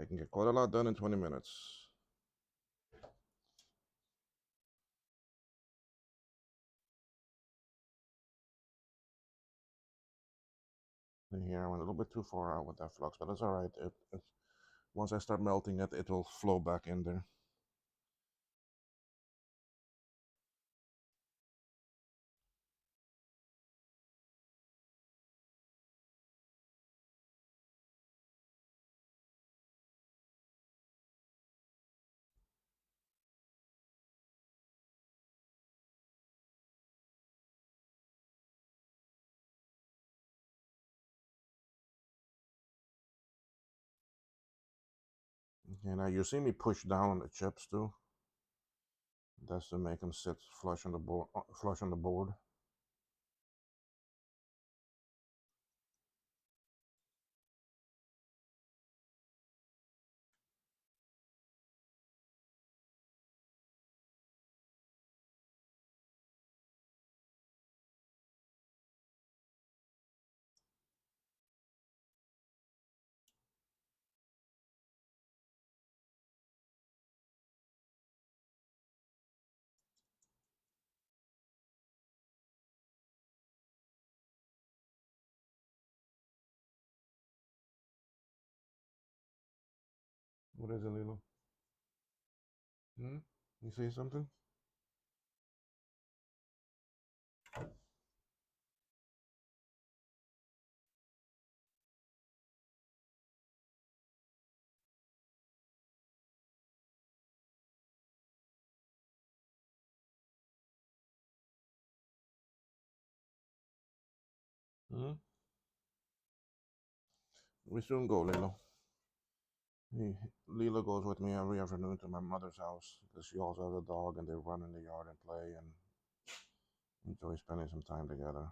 A: I can get quite a lot done in 20 minutes. And here I went a little bit too far out with that flux, but that's all right. Once I start melting it, it will flow back in there. Okay, now you see me push down on the chips too. That's to make them sit flush on the board. Flush on the board. What is it, Lilo? Hmm? You say something? Hmm? We soon go, Lilo. Lila goes with me every afternoon to my mother's house because she also has a dog and they run in the yard and play and enjoy spending some time together.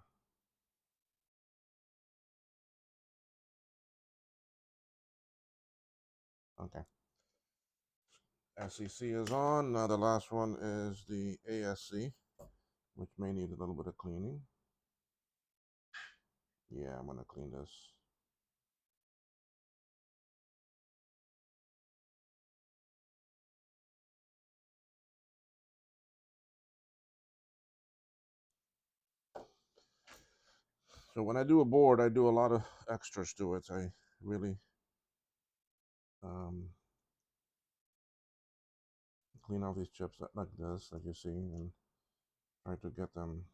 A: Okay. SEC is on. Now the last one is the ASC, which may need a little bit of cleaning. Yeah, I'm gonna clean this. So when I do a board, I do a lot of extras to it. I really um, clean off these chips like this, like you see, and try to get them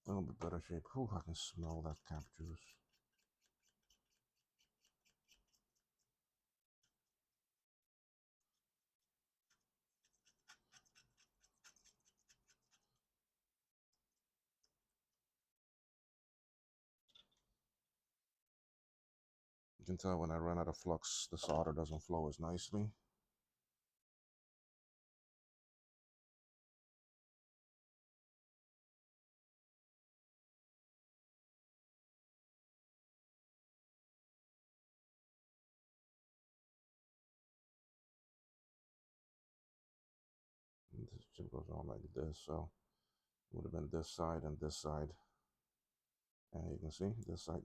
A: a little bit better shape. Ooh, I can smell that cap juice. You can tell when I run out of flux, the solder doesn't flow as nicely. And this chip goes on like this, so it would have been this side and this side. And you can see this side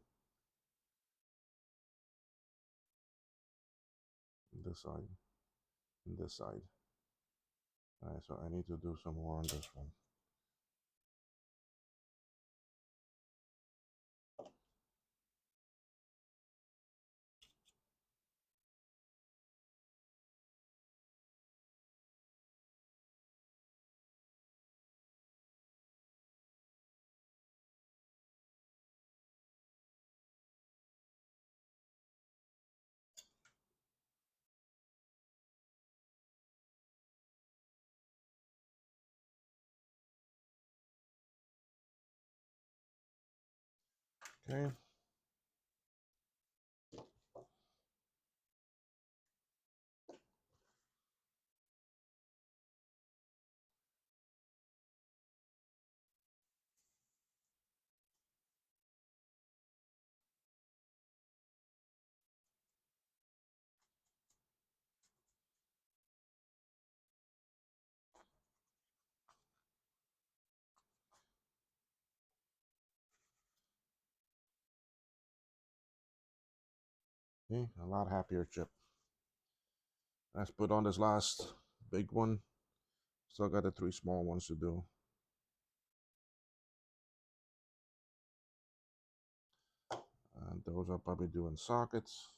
A: this side and this side. All right, so I need to do some more on this one. Okay. Okay, a lot happier chip. Let's put on this last big one. Still got the 3 small ones to do. And those I'll probably do in sockets.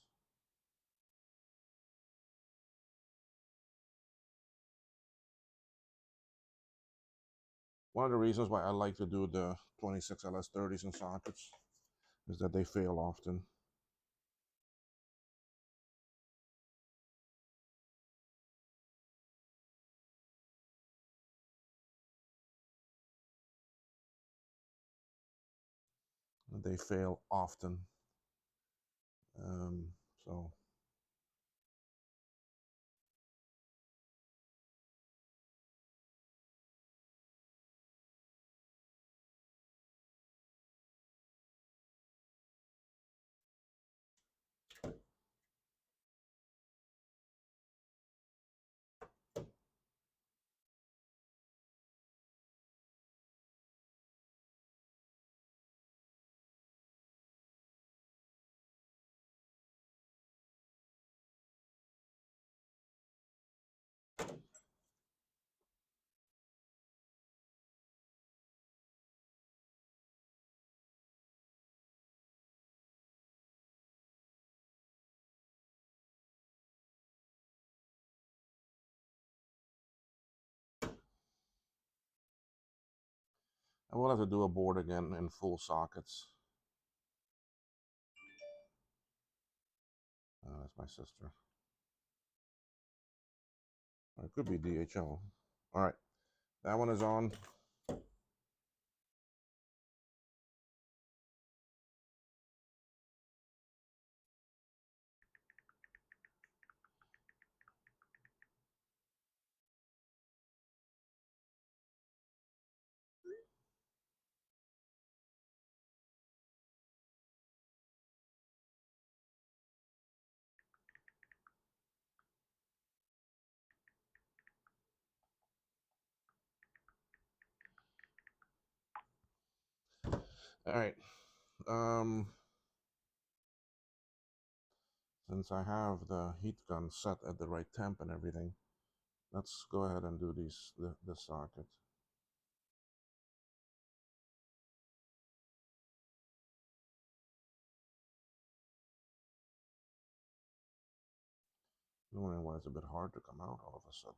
A: One of the reasons why I like to do the 26 LS30s in sockets is that they fail often. They fail often. So I will have to do a board again in full sockets. That's my sister. Or it could be DHL. All right, that one is on. All right. Since I have the heat gun set at the right temp and everything, let's go ahead and do the socket. I'm wondering why it's a bit hard to come out all of a sudden.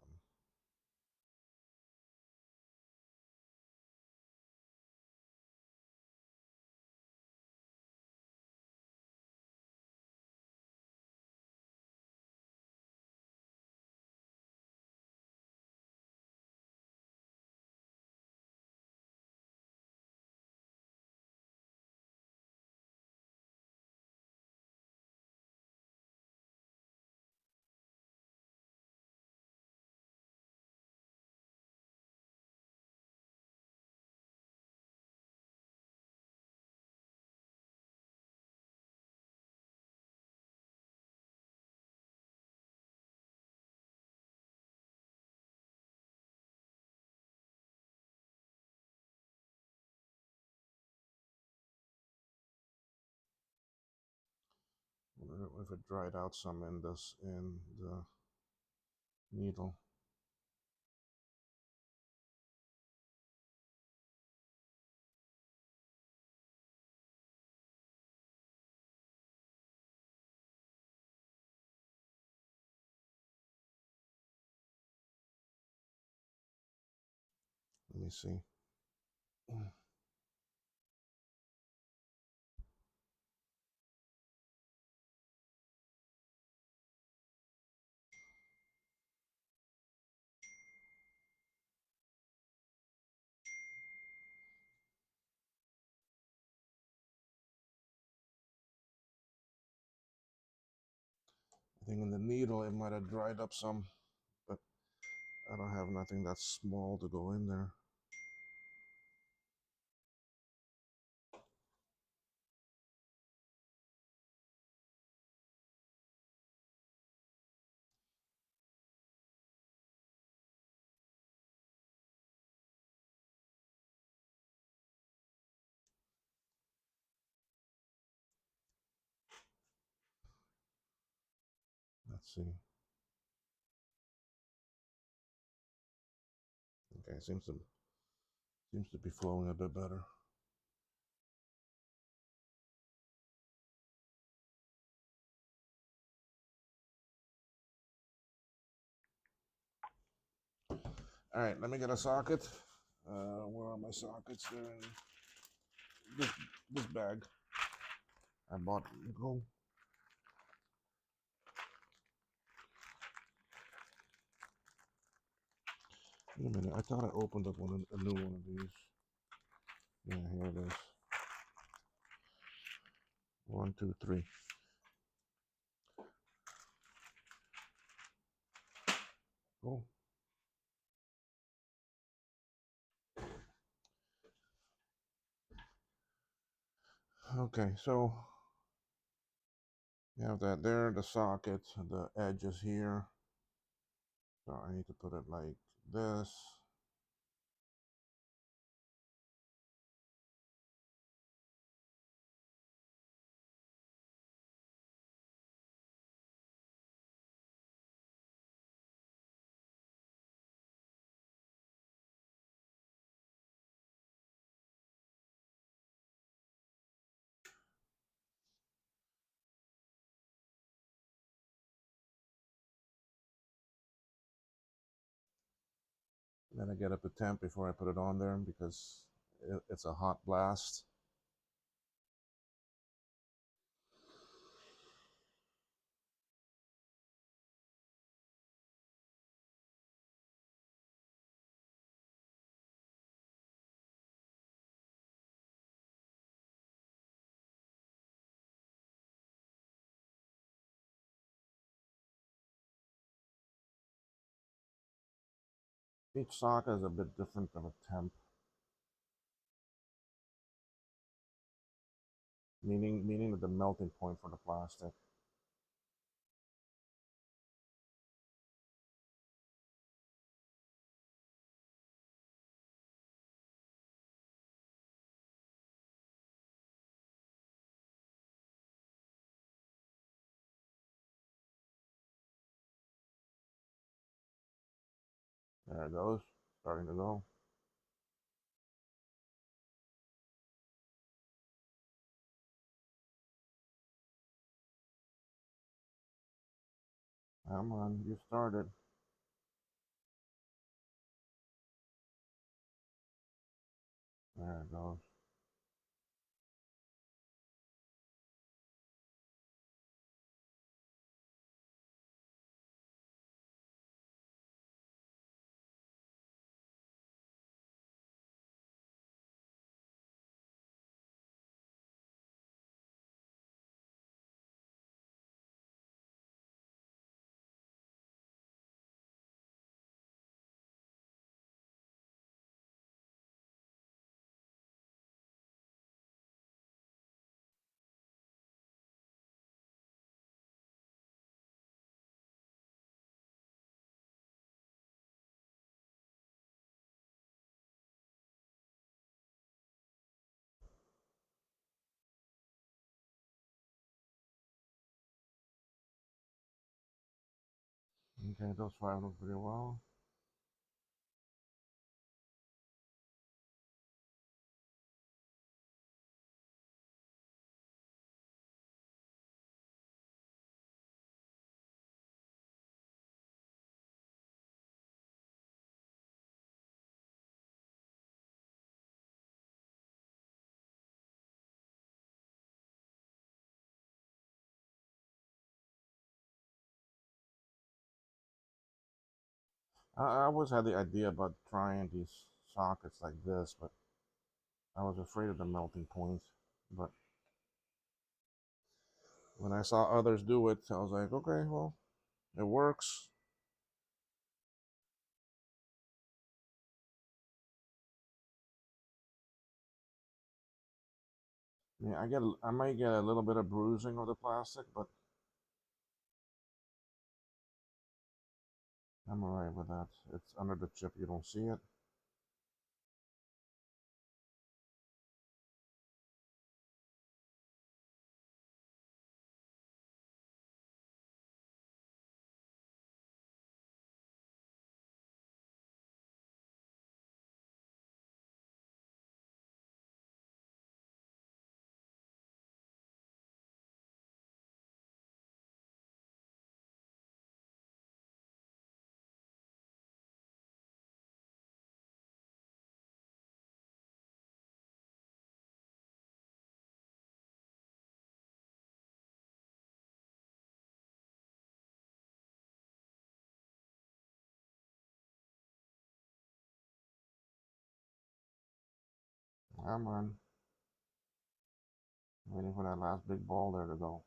A: if it dried out some in the needle. Let me see. I think in the needle it might have dried up some, but I don't have nothing that's small to go in there. Let's see. Okay, seems to be flowing a bit better. All right, let me get a socket. Where are my sockets? They're in this bag I bought. Go. Wait a minute. I thought I opened up a new one of these. Yeah, here it is. 1, 2, 3. Go. Okay, so you have that there, the socket, the edge is here. So I need to put it like this. Then I get up a temp before I put it on there because it's a hot blast. Each socket is a bit different of a temp, meaning that the melting point for the plastic. There it goes, starting to go. Come on, you started. There it goes. Okay, those five look pretty well. I always had the idea about trying these sockets like this, but I was afraid of the melting point. But when I saw others do it, I was like, okay, well, it works. Yeah, I might get a little bit of bruising of the plastic, but I'm alright with that. It's under the chip, you don't see it. I'm on. Waiting for that last big ball there to go.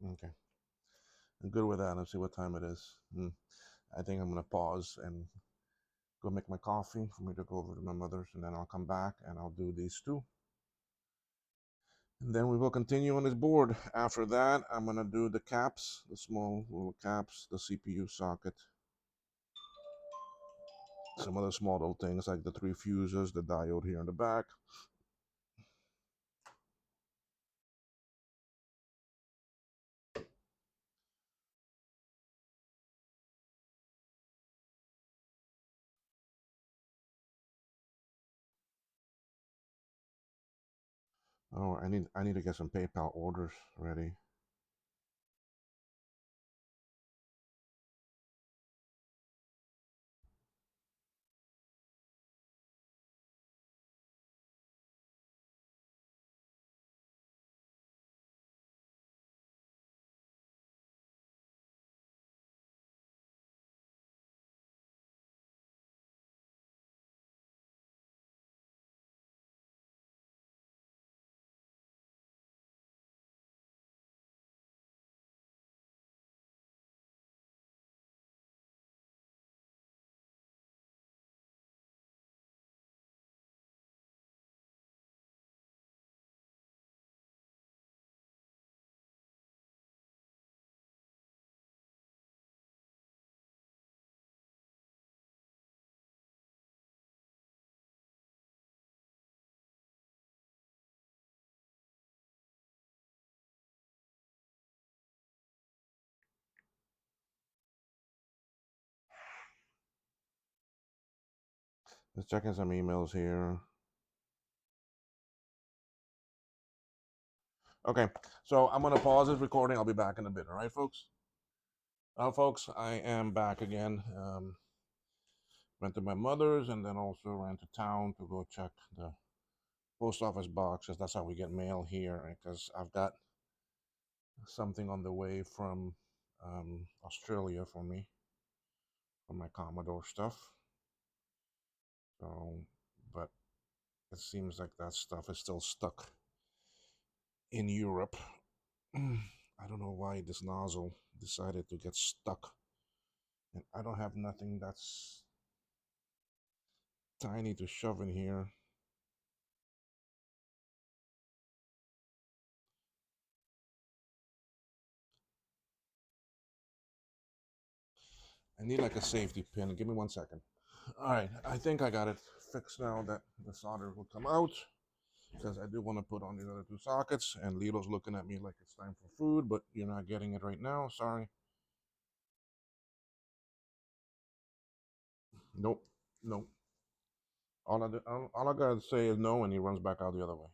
A: Okay, I'm good with that. Let's see what time it is. I think I'm gonna pause and go make my coffee for me to go over to my mother's, and then I'll come back and I'll do these two. And then we will continue on this board. After that, I'm gonna do the caps, the small little caps, the CPU socket, some other small little things like the three fuses, the diode here in the back. Oh, I need to get some PayPal orders ready. Let's check in some emails here. Okay, so I'm gonna pause this recording. I'll be back in a bit. All right, folks. Folks, I am back again. Went to my mother's and then also ran to town to go check the post office boxes. That's how we get mail here, because I've got something on the way from Australia for me, for my Commodore stuff. So, but it seems like that stuff is still stuck in Europe. I don't know why this nozzle decided to get stuck. And I don't have nothing that's tiny to shove in here. I need like a safety pin. Give me 1 second. All right, I think I got it fixed now that the solder will come out, because I do want to put on these other two sockets. And Lilo's looking at me like it's time for food, but you're not getting it right now. Sorry. Nope. Nope. All I gotta say is no, and he runs back out the other way.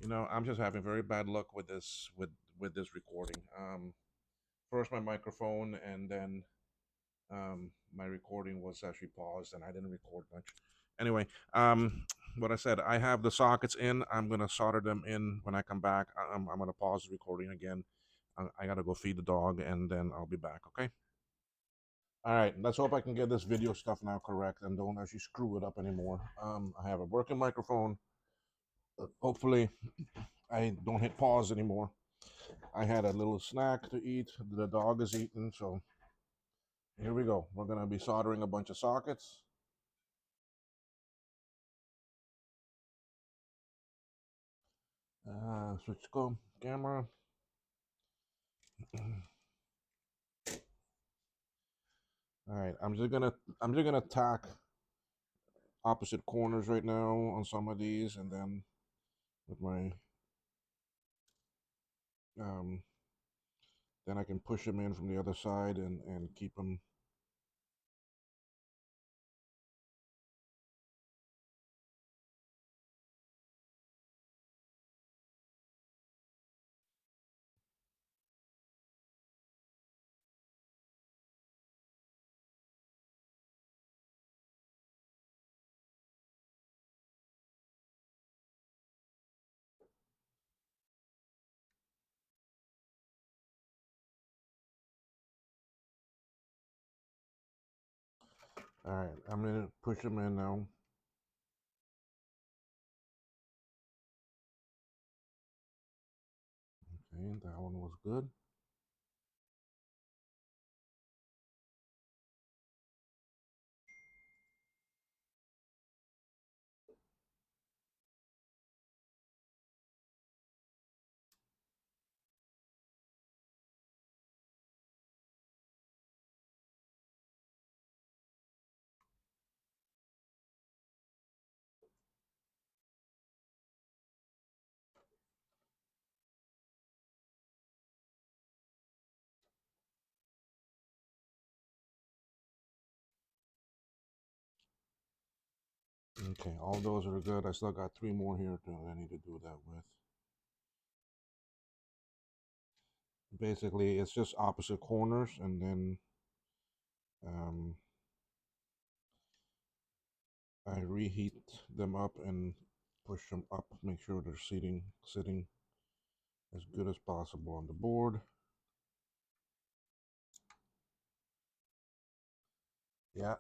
A: You know, I'm just having very bad luck with this recording. First my microphone, and then my recording was actually paused, and I didn't record much. Anyway, what I said, I have the sockets in. I'm gonna solder them in when I come back. I'm gonna pause the recording again. I gotta go feed the dog, and then I'll be back. Okay. All right. Let's hope I can get this video stuff now correct and don't actually screw it up anymore. I have a working microphone. Hopefully, I don't hit pause anymore. I had a little snack to eat. The dog is eating, so here we go. We're gonna be soldering a bunch of sockets. Switch go camera. All right, I'm just gonna tack opposite corners right now on some of these, and then with my um, then I can push them in from the other side and keep them. All right, I'm gonna push them in now. Okay, that one was good. Okay, all those are good. I still got three more here that I need to do that with. Basically, it's just opposite corners, and then um, I reheat them up and push them up. Make sure they're sitting as good as possible on the board. Yeah.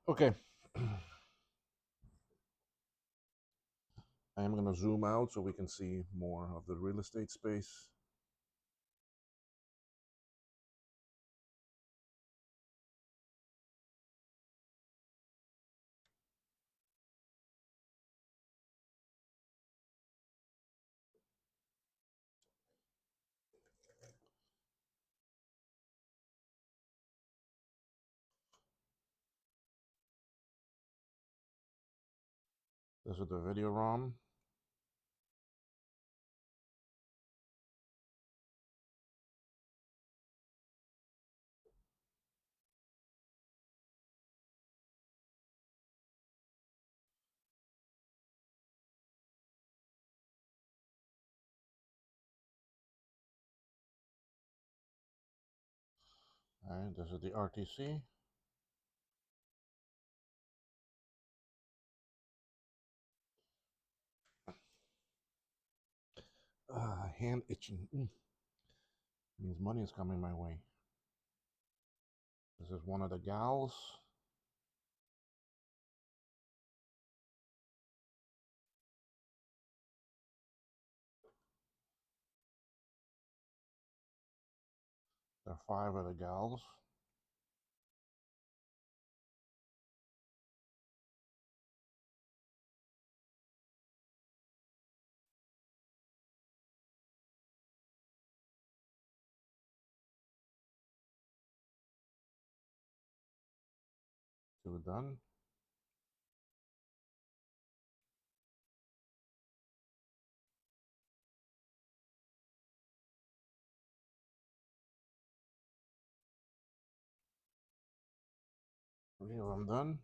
A: Okay. I am going to zoom out so we can see more of the real estate space. This is the video ROM. All right, this is the RTC. Hand itching. Means money is coming my way. This is one of the gals. There are five of the gals. Two done. Three of them done.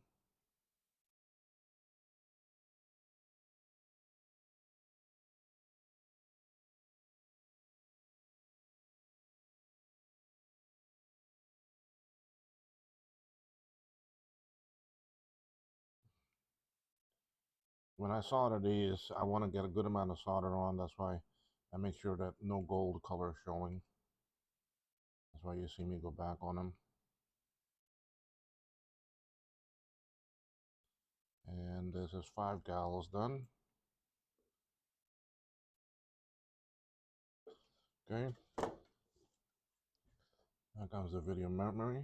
A: When I solder these, I want to get a good amount of solder on. That's why I make sure that no gold color is showing. That's why you see me go back on them. And this is 5 gallows done. Okay. Here comes the video memory.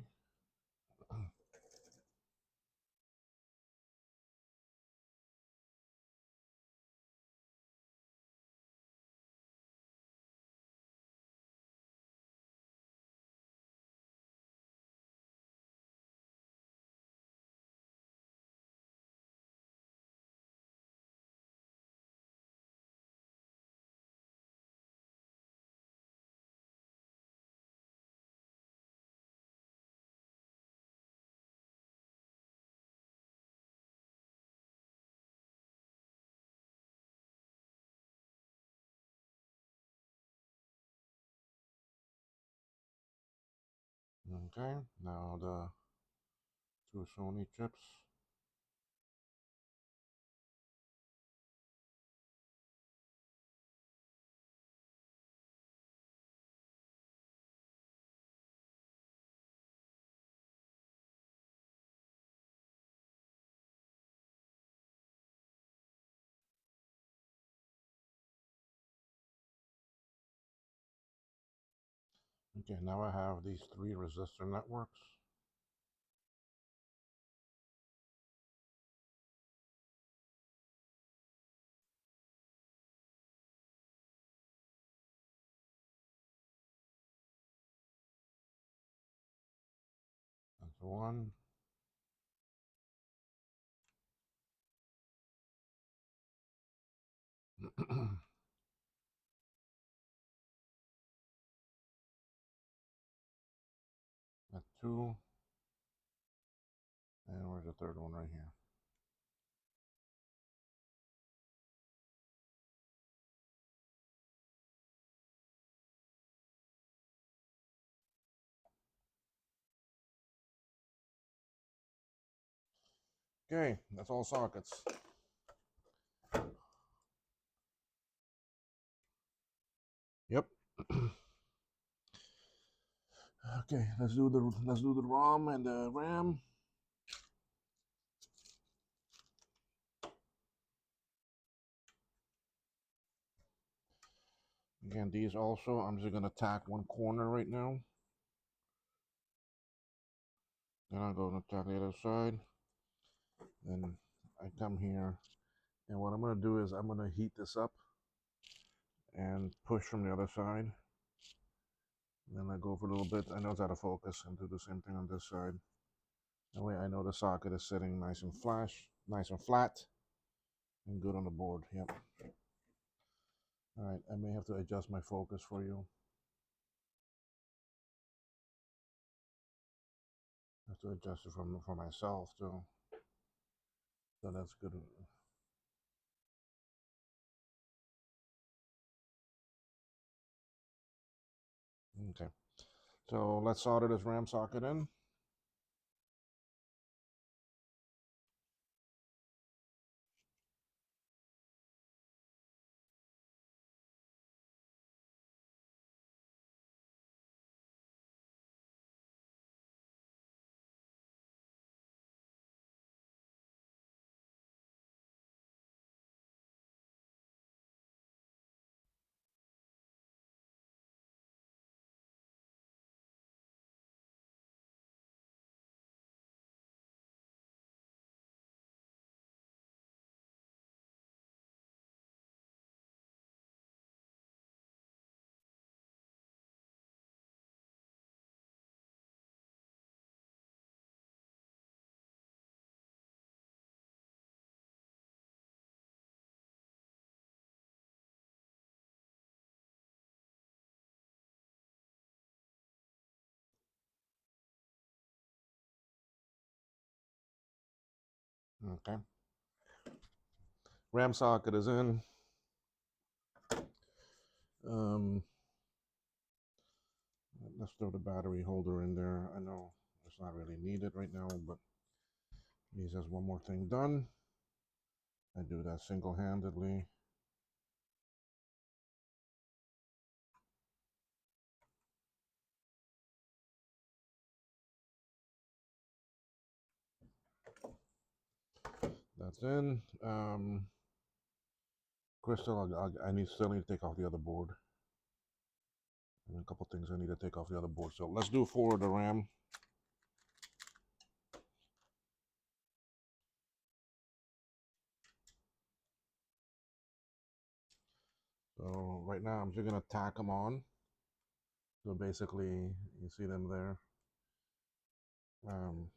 A: Okay, now the 2 Sony chips. Okay, now I have these 3 resistor networks. That's 1. That's 2. And where's the third one? Right here. Okay, that's all sockets. Yep. Okay, let's do the ROM and the RAM. Again, these also, I'm just gonna tack one corner right now. Then I'll go and tack the other side. Then I come here, and what I'm gonna do is I'm gonna heat this up and push from the other side. Then I go for a little bit. I know it's out of focus, and do the same thing on this side. That way I know the socket is sitting nice and nice and flat, and good on the board. Yep. All right, I may have to adjust my focus for you. I have to adjust it for myself too. So that's good. Okay. So let's solder this RAM socket in. Okay. RAM socket is in. Let's throw the battery holder in there. I know it's not really needed right now, but needs just one more thing done. I do that single-handedly. That's in. Crystal, still need to take off the other board. And a couple things I need to take off the other board. So let's do for the RAM. So right now I'm just gonna tack them on. So basically, you see them there. Um,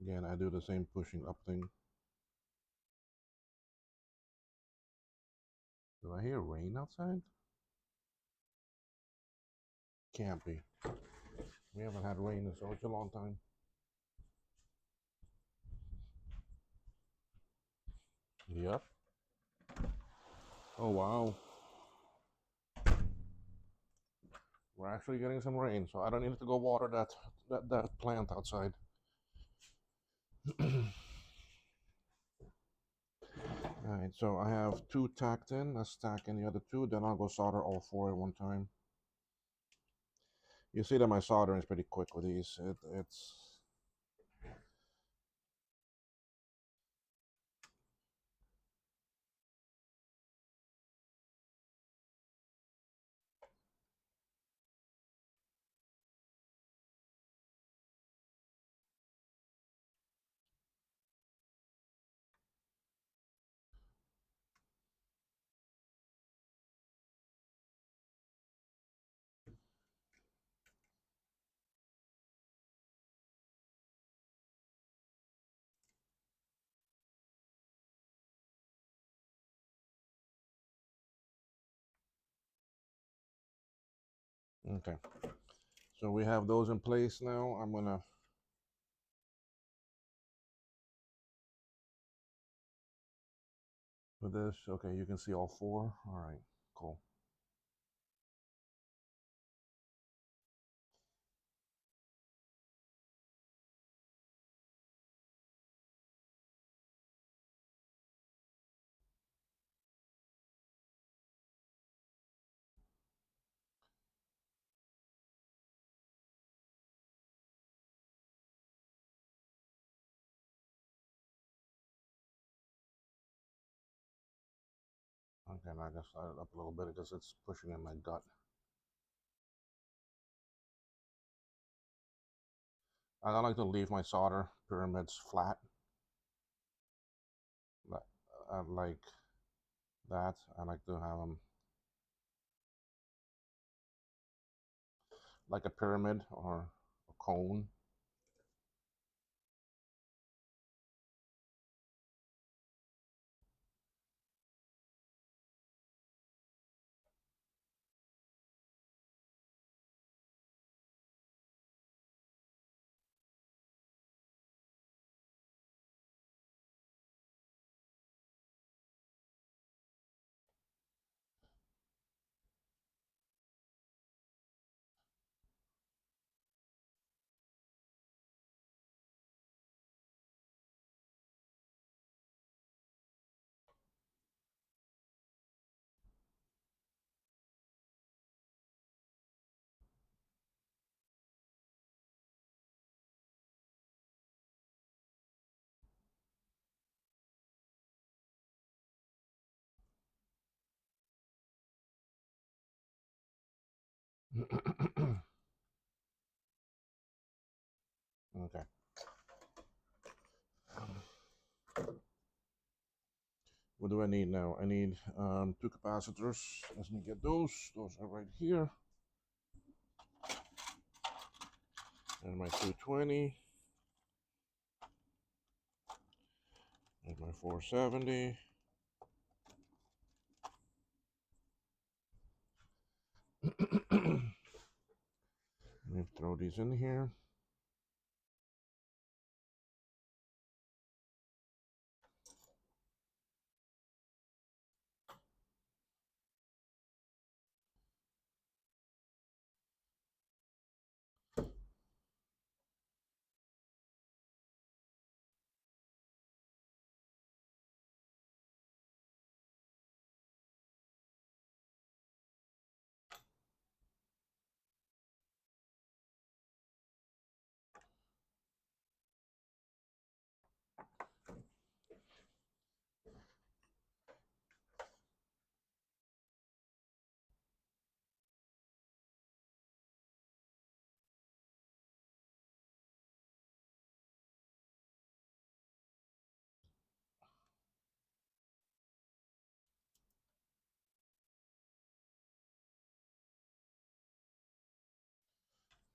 A: Again, I do the same pushing up thing. Do I hear rain outside? Can't be. We haven't had rain in such a long time. Yep. Oh wow. We're actually getting some rain, so I don't need to go water that plant outside. Alright, so I have two tacked in. Let's tack in the other two, then I'll go solder all four at one time. You see that my soldering is pretty quick with these. It's okay. So we have those in place now. I'm gonna put this. Okay, you can see all four. All right, cool. Okay, now I gotta start it up a little bit because it's pushing in my gut. I don't like to leave my solder pyramids flat, like that. I like to have them like a pyramid or a cone. Okay. What do I need now? I need two capacitors. Let me get those. Those are right here. And my 220. There's my 470. Let me throw these in here.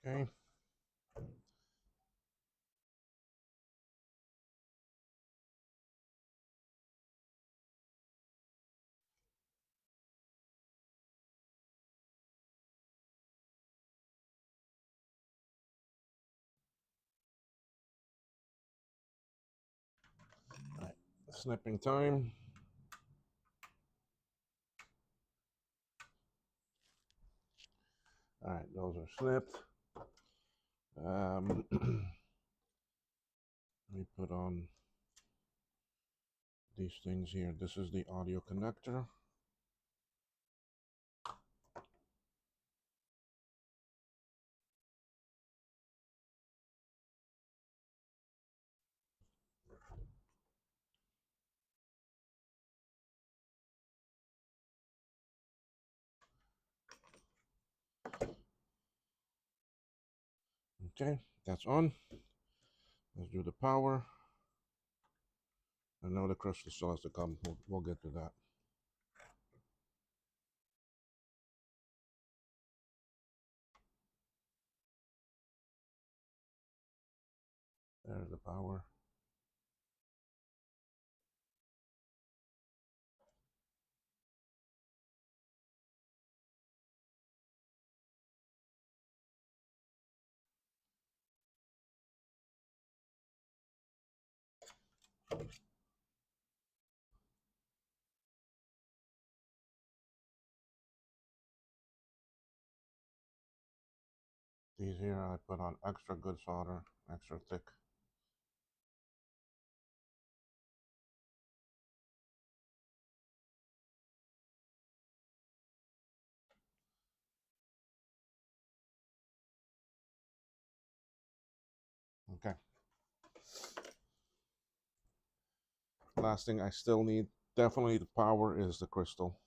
A: Okay. All right. Snipping time. All right, those are snipped. Let me put on these things here. This is the audio connector. Okay, that's on. Let's do the power. And now the crystal still has to come. We'll get to that. There's the power. These here I put on extra good solder, extra thick. Okay. Last thing I still need, definitely the power, is the crystal.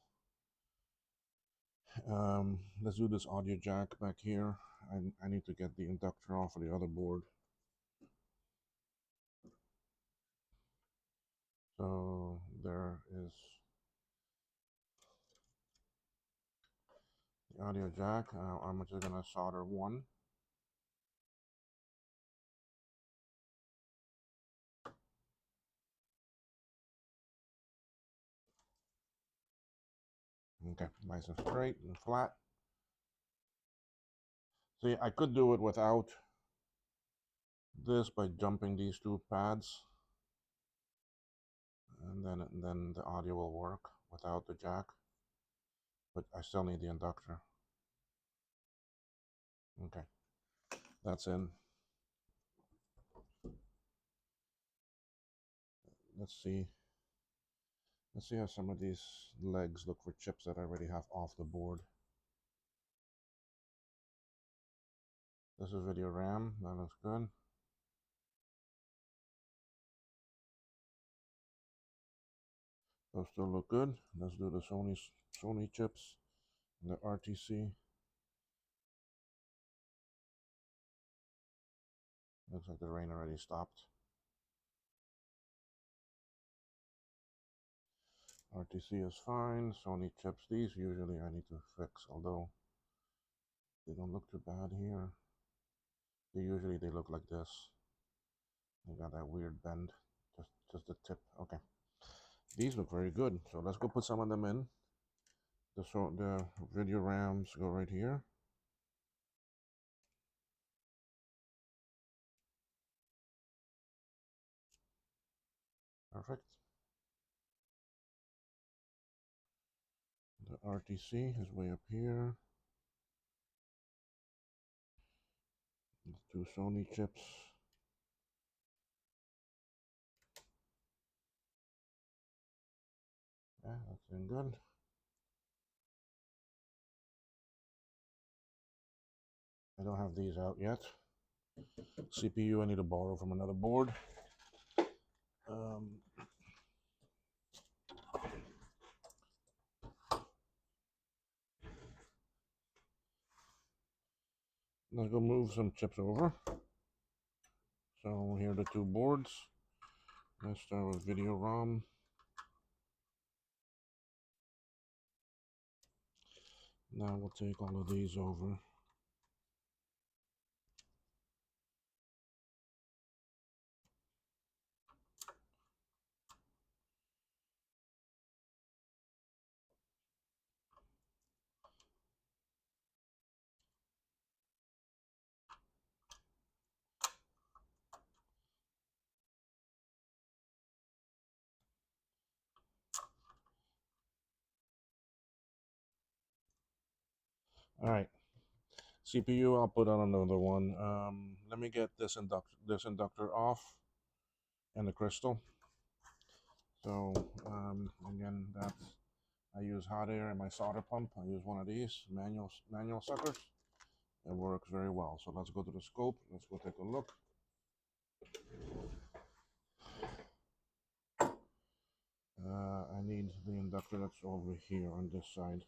A: Let's do this audio jack back here. I need to get the inductor off of the other board. So there is the audio jack. I'm just gonna solder one. Okay, nice and straight and flat. See, I could do it without this by jumping these two pads, and then the audio will work without the jack. But I still need the inductor. Okay, that's in. Let's see. Let's see how some of these legs look for chips that I already have off the board. This is video RAM. That looks good. Those still look good. Let's do the Sony chips and the RTC. Looks like the rain already stopped. RTC is fine. Sony chips, these usually I need to fix, although they don't look too bad here. They usually look like this. They got that weird bend. just the tip. Okay. These look very good. So let's go put some of them in. The video rams go right here. Perfect. The RTC is way up here. The two Sony chips. Yeah, that's in good. I don't have these out yet. CPU I need to borrow from another board. Let's go move some chips over. So here are the two boards. Let's start with video ROM. Now we'll take all of these over. All right, CPU I'll put on another one. Let me get this inductor off and the crystal. So again, I use hot air in my solder pump. I use one of these manual suckers. It works very well. So let's go to the scope. Let's go take a look. I need the inductor that's over here on this side.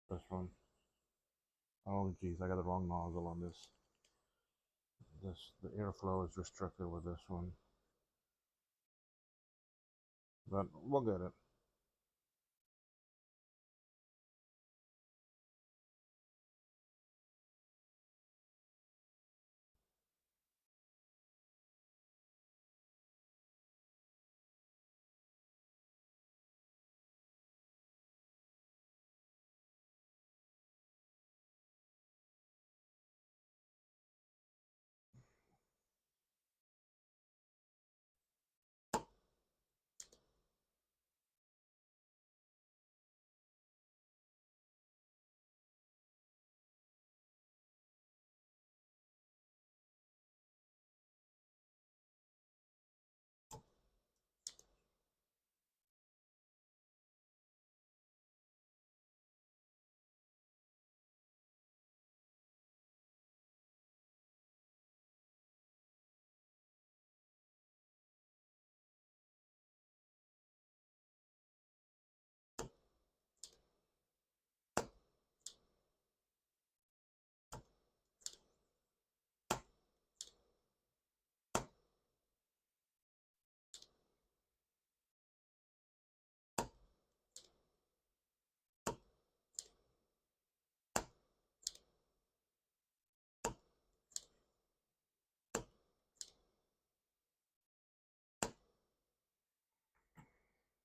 A: This one. Oh geez, I got the wrong nozzle on this. The airflow is restricted with this one. But we'll get it.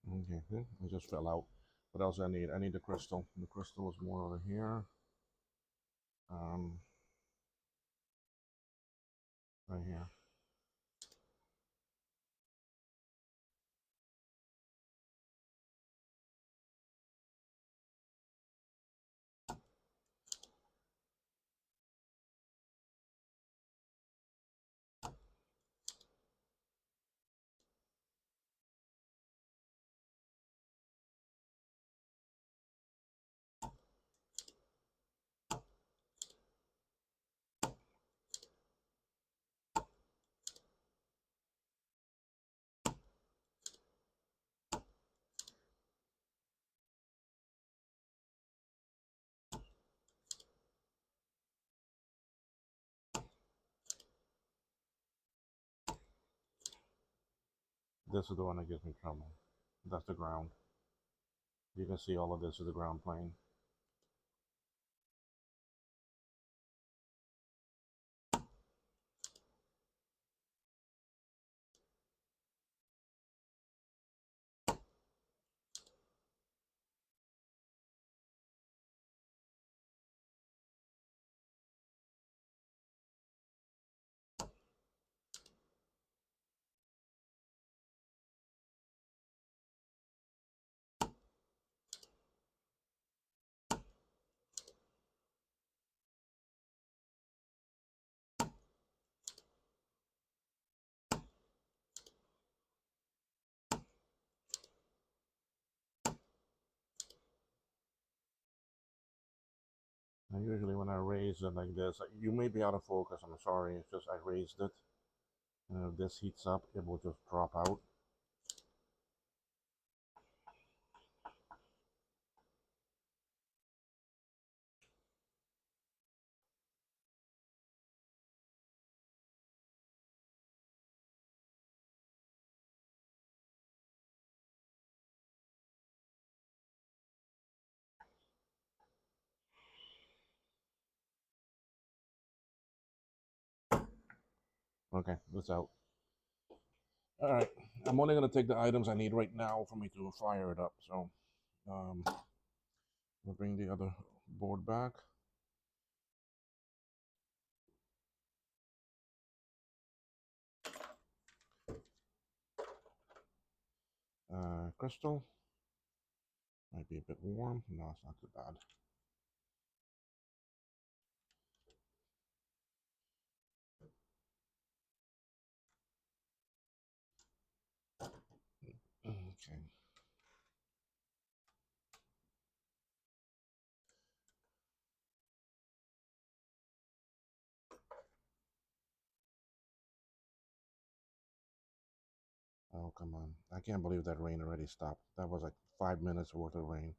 A: Okay, good. I just fell out. What else I need? I need the crystal. The crystal is more over here. Right here. This is the one that gives me trouble. That's the ground. You can see all of this is the ground plane. And usually when I raise it like this, you may be out of focus, I'm sorry, it's just I raised it. And if this heats up, it will just drop out. Okay, it's out. Alright, I'm only going to take the items I need right now for me to fire it up. So, we'll bring the other board back. Crystal. Might be a bit warm. No, it's not too bad. Okay. Oh, come on. I can't believe that rain already stopped. That was like 5 minutes worth of rain.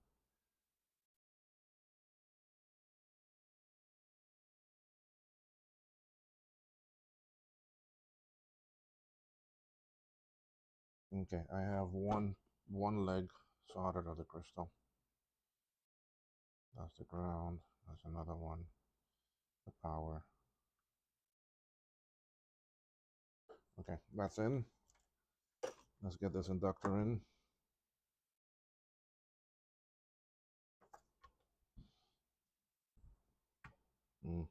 A: Okay, I have one leg soldered of the crystal. That's the ground. That's another one. The power. Okay, that's in. Let's get this inductor in. Mm.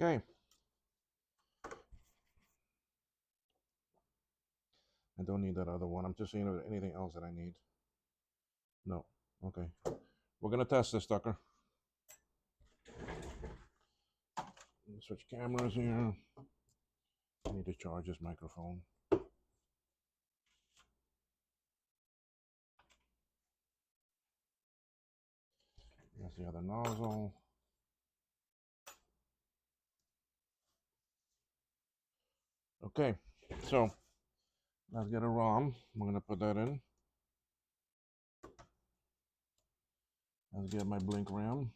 A: Okay. I don't need that other one. I'm just seeing if there's anything else that I need. No. Okay. We're gonna test this sucker. Switch cameras here. I need to charge this microphone. That's the other nozzle. Okay, so let's get a ROM. We're gonna put that in. Let's get my blink RAM.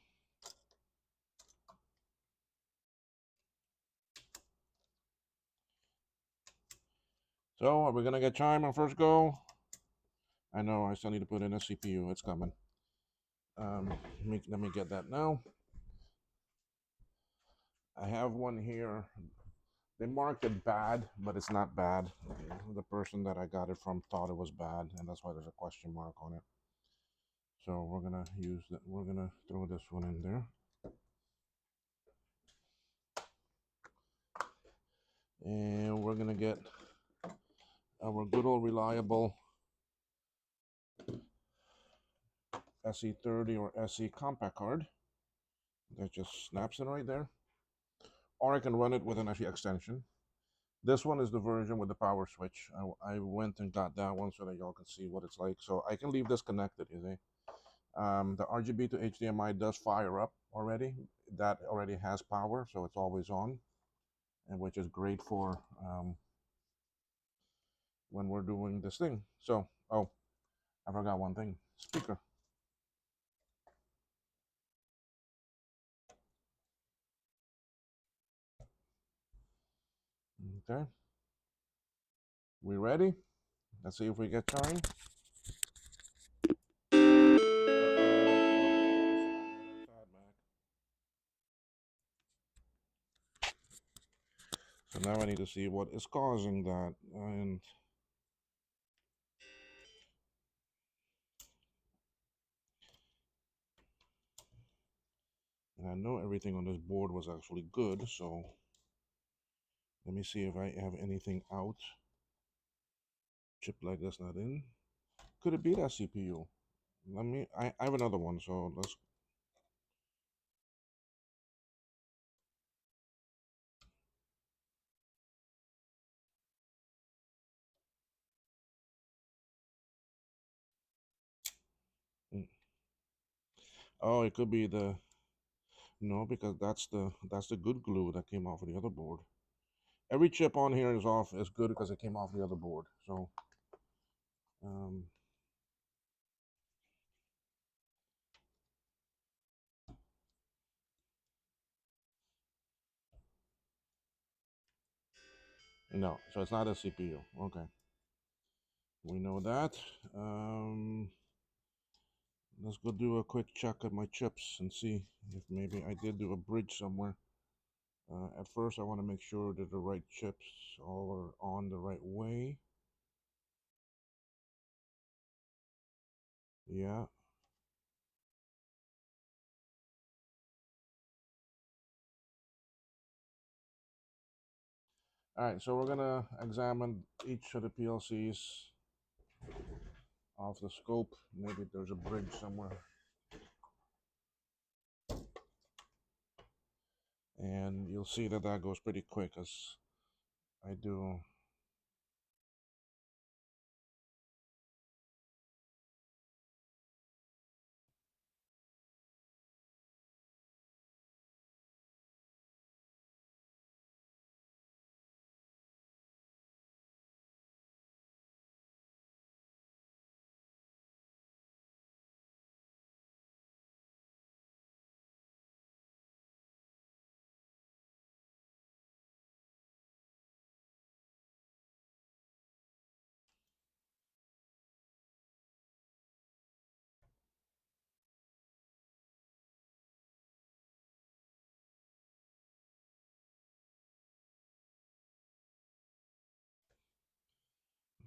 A: So are we gonna get chime on first go? I know I still need to put in a CPU. It's coming. Let me get that now. I have one here. They marked it bad, but it's not bad. The person that I got it from thought it was bad, and that's why there's a question mark on it. So we're gonna use that. We're gonna throw this one in there. And we're gonna get our good old reliable SE30 or SE compact card. That just snaps in right there. Or I can run it with an SE extension. This one is the version with the power switch. I went and got that one so that y'all can see what it's like. So I can leave this connected, you see. The RGB to HDMI does fire up already. That already has power, so it's always on, and which is great for when we're doing this thing. So, oh, I forgot one thing. Speaker. Okay. We ready? Let's see if we get time. So now I need to see what is causing that. And And I know everything on this board was actually good, so let me see if I have anything out. Chip like that's not in. Could it be that CPU? I have another one, so let's. Mm. Oh, it could be the. No, because that's the good glue that came off of the other board. Every chip on here is good because it came off the other board. So, um, no, so it's not a CPU. Okay, we know that. Um, let's go do a quick check at my chips and see if maybe I did do a bridge somewhere. At first, I want to make sure that the right chips all are on the right way. Yeah. All right, so we're gonna examine each of the PLCs off the scope. Maybe there's a bridge somewhere. And you'll see that that goes pretty quick as I do.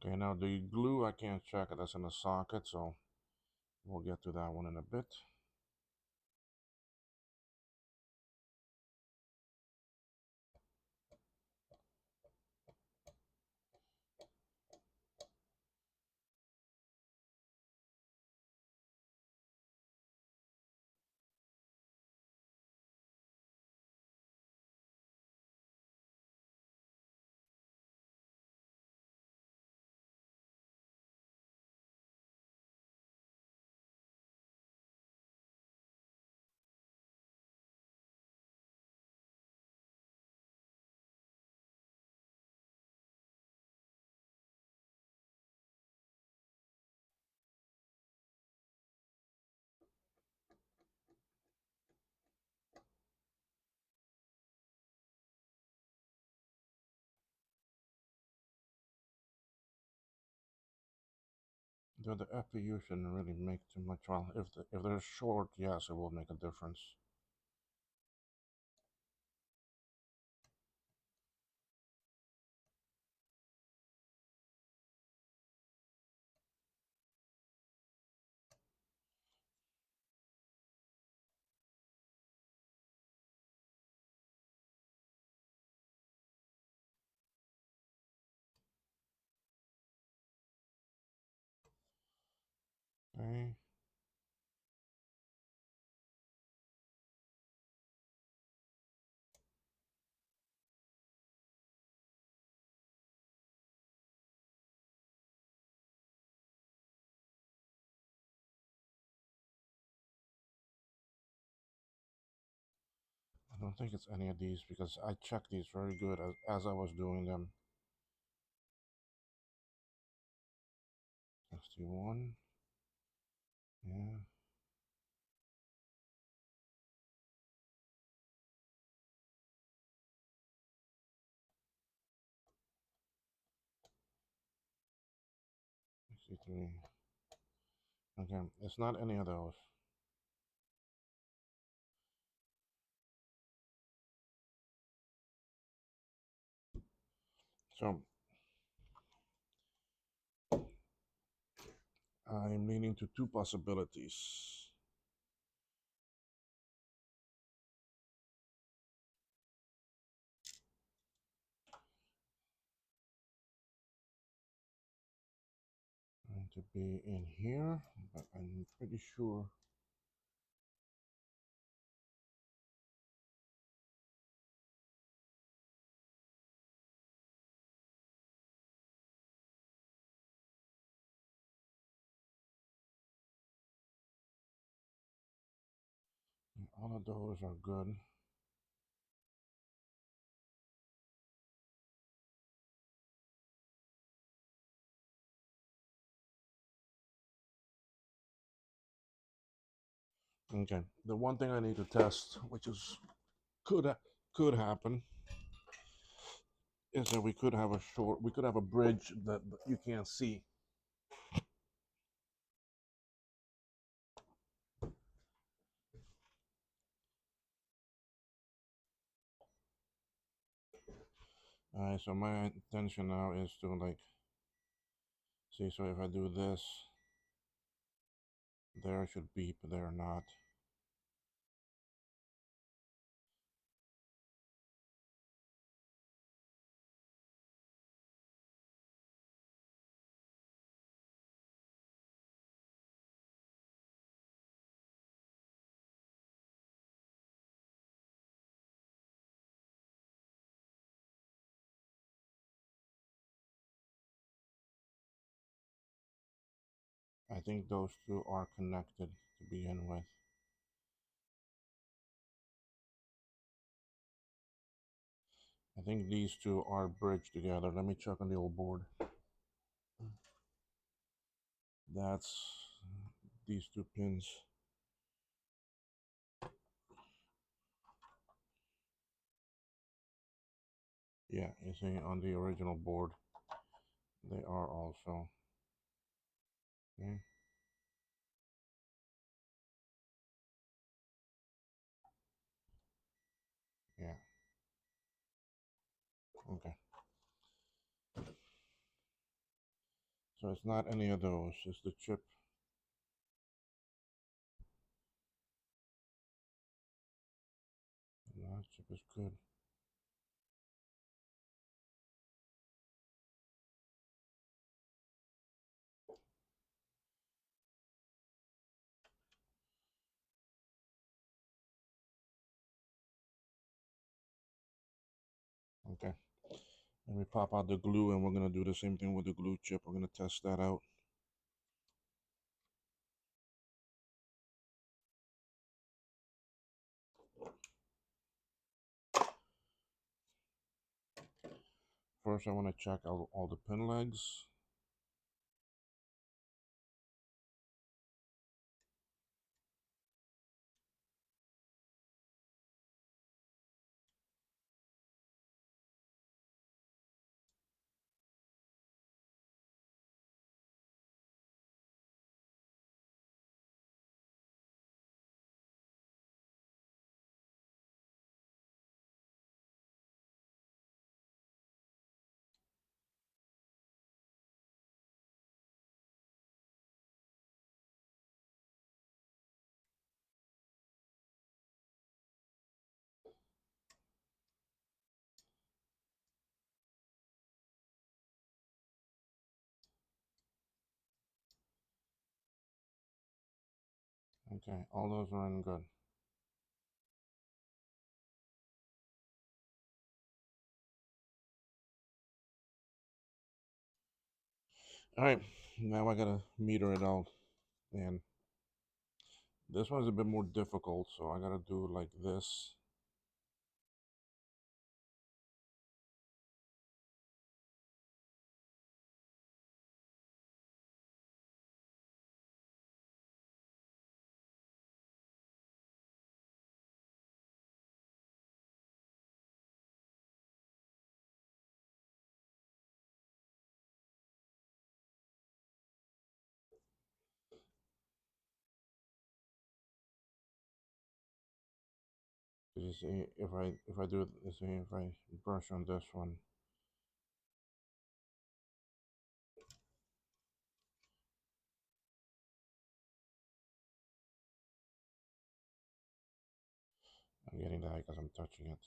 A: Okay, now the glue I can't check it, that's in the socket, so we'll get to that one in a bit. The FPU shouldn't really make too much. Well, if they're short, yes, it will make a difference. Okay. I don't think it's any of these because I checked these very good as I was doing them. SD1. Yeah. SD3. Okay, it's not any of those. So I'm leaning to two possibilities. be in here, but I'm pretty sure. All of those are good. Okay. The one thing I need to test, which is could could happen, is that we could have a bridge that you can't see. All right. So my intention now is to like see. So if I do this, there should beep. There not. I think those two are connected to begin with. I think these two are bridged together. Let me check on the old board. That's these two pins. Yeah, you see on the original board, they are also. Okay. Yeah. Okay. So it's not any of those. It's the chip. No, chip is good. Okay. Let me pop out the glue, and we're gonna do the same thing with the glue chip. We're gonna test that out. First, I want to check out all the pin legs. Okay, all those are in good. All right, now I gotta meter it out, and this one's a bit more difficult, so I gotta do like this. You see, if I do, you see, if I brush on this one, I'm getting that because I'm touching it.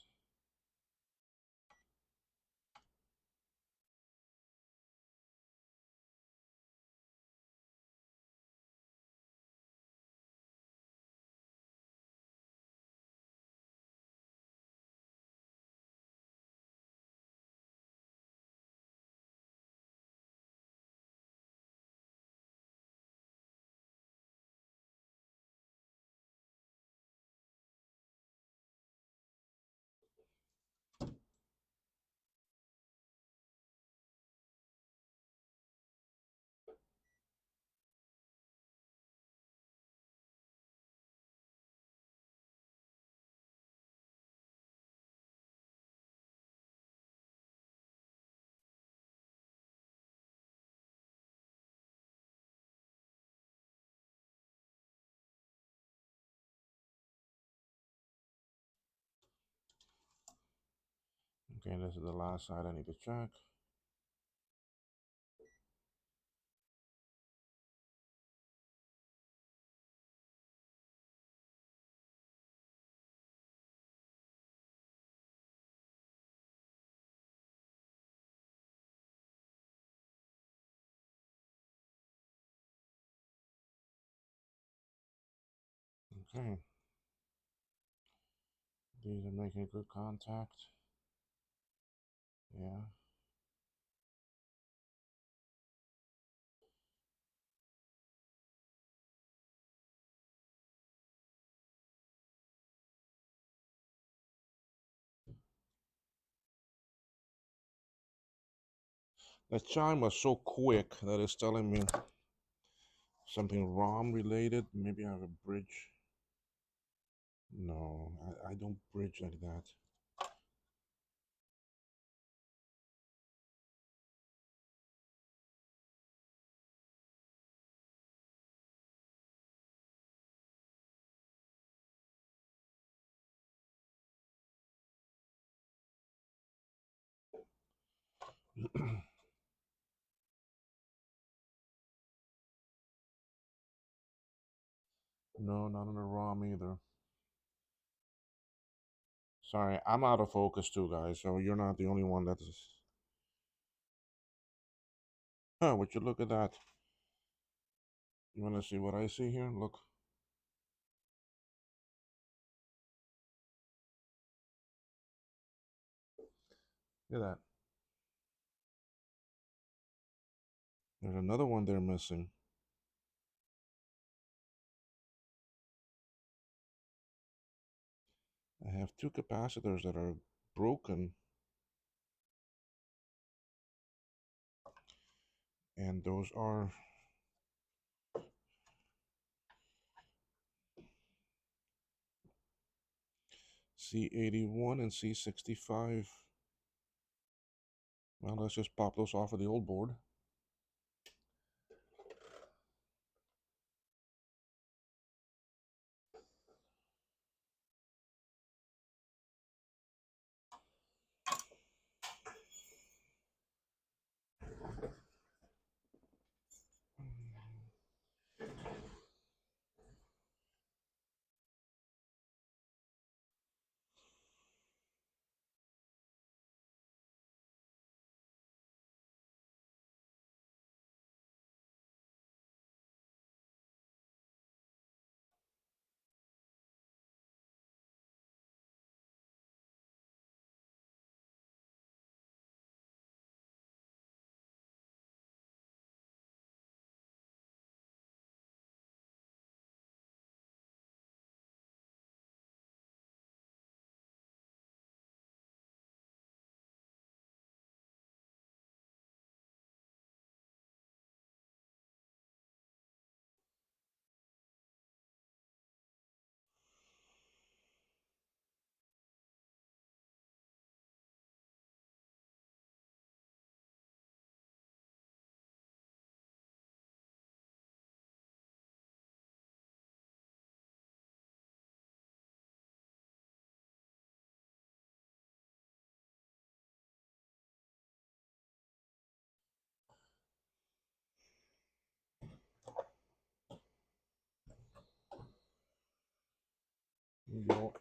A: Okay, this is the last side I need to check. Okay. These are making good contact. Yeah. The chime was so quick that it's telling me something ROM related. Maybe I have a bridge. No, I don't bridge like that. No, not on the ROM either. Sorry, I'm out of focus too, guys. So you're not the only one that's. Huh, would you look at that? You want to see what I see here? Look. Look at that. There's another one they're missing. I have two capacitors that are broken, and those are C81 and C65. Well, let's just pop those off of the old board.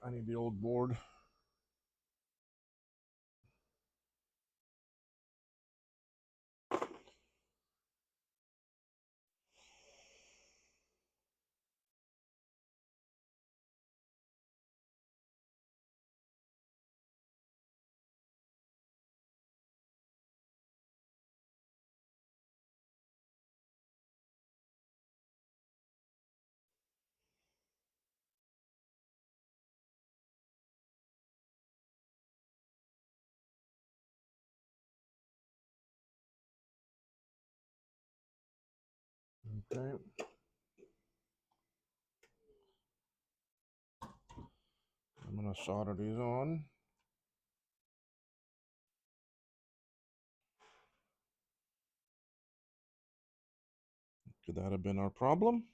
A: I need the old board. Okay. I'm gonna solder these on. Could that have been our problem?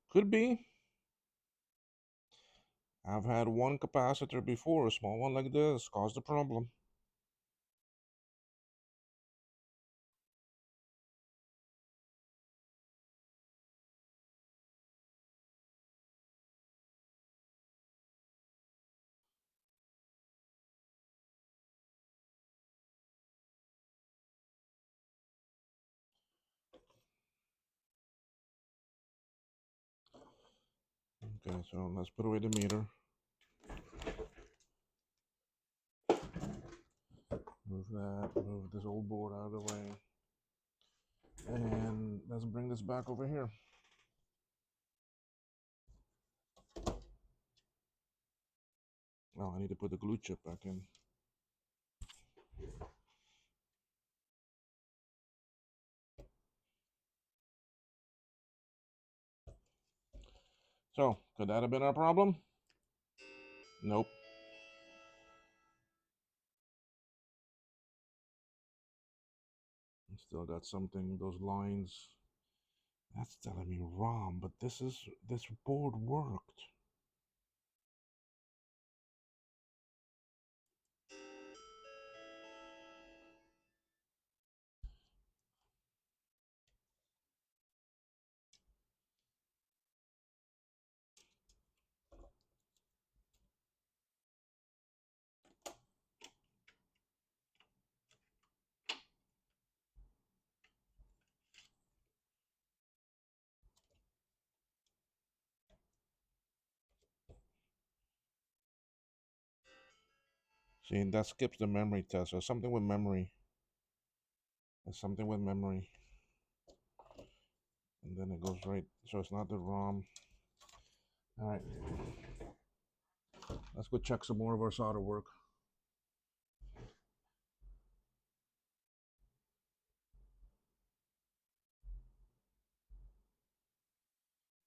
A: Could be. I've had one capacitor before, a small one like this, caused a problem. Okay, so let's put away the meter. Move that, move this old board out of the way. And let's bring this back over here. Oh, I need to put the glue chip back in. So, could that have been our problem? Nope. Still got something, those lines. That's telling me ROM, but this board worked. See, that skips the memory test. There's something with memory. There's something with memory. And then it goes right. So it's not the ROM. All right. Let's go check some more of our solder work.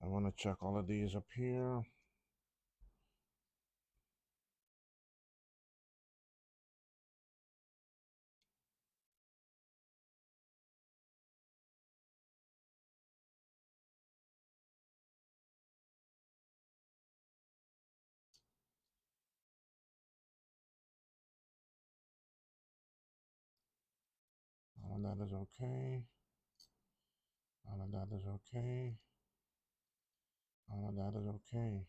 A: I want to check all of these up here. All of that is okay. All of that is okay. All of that is okay.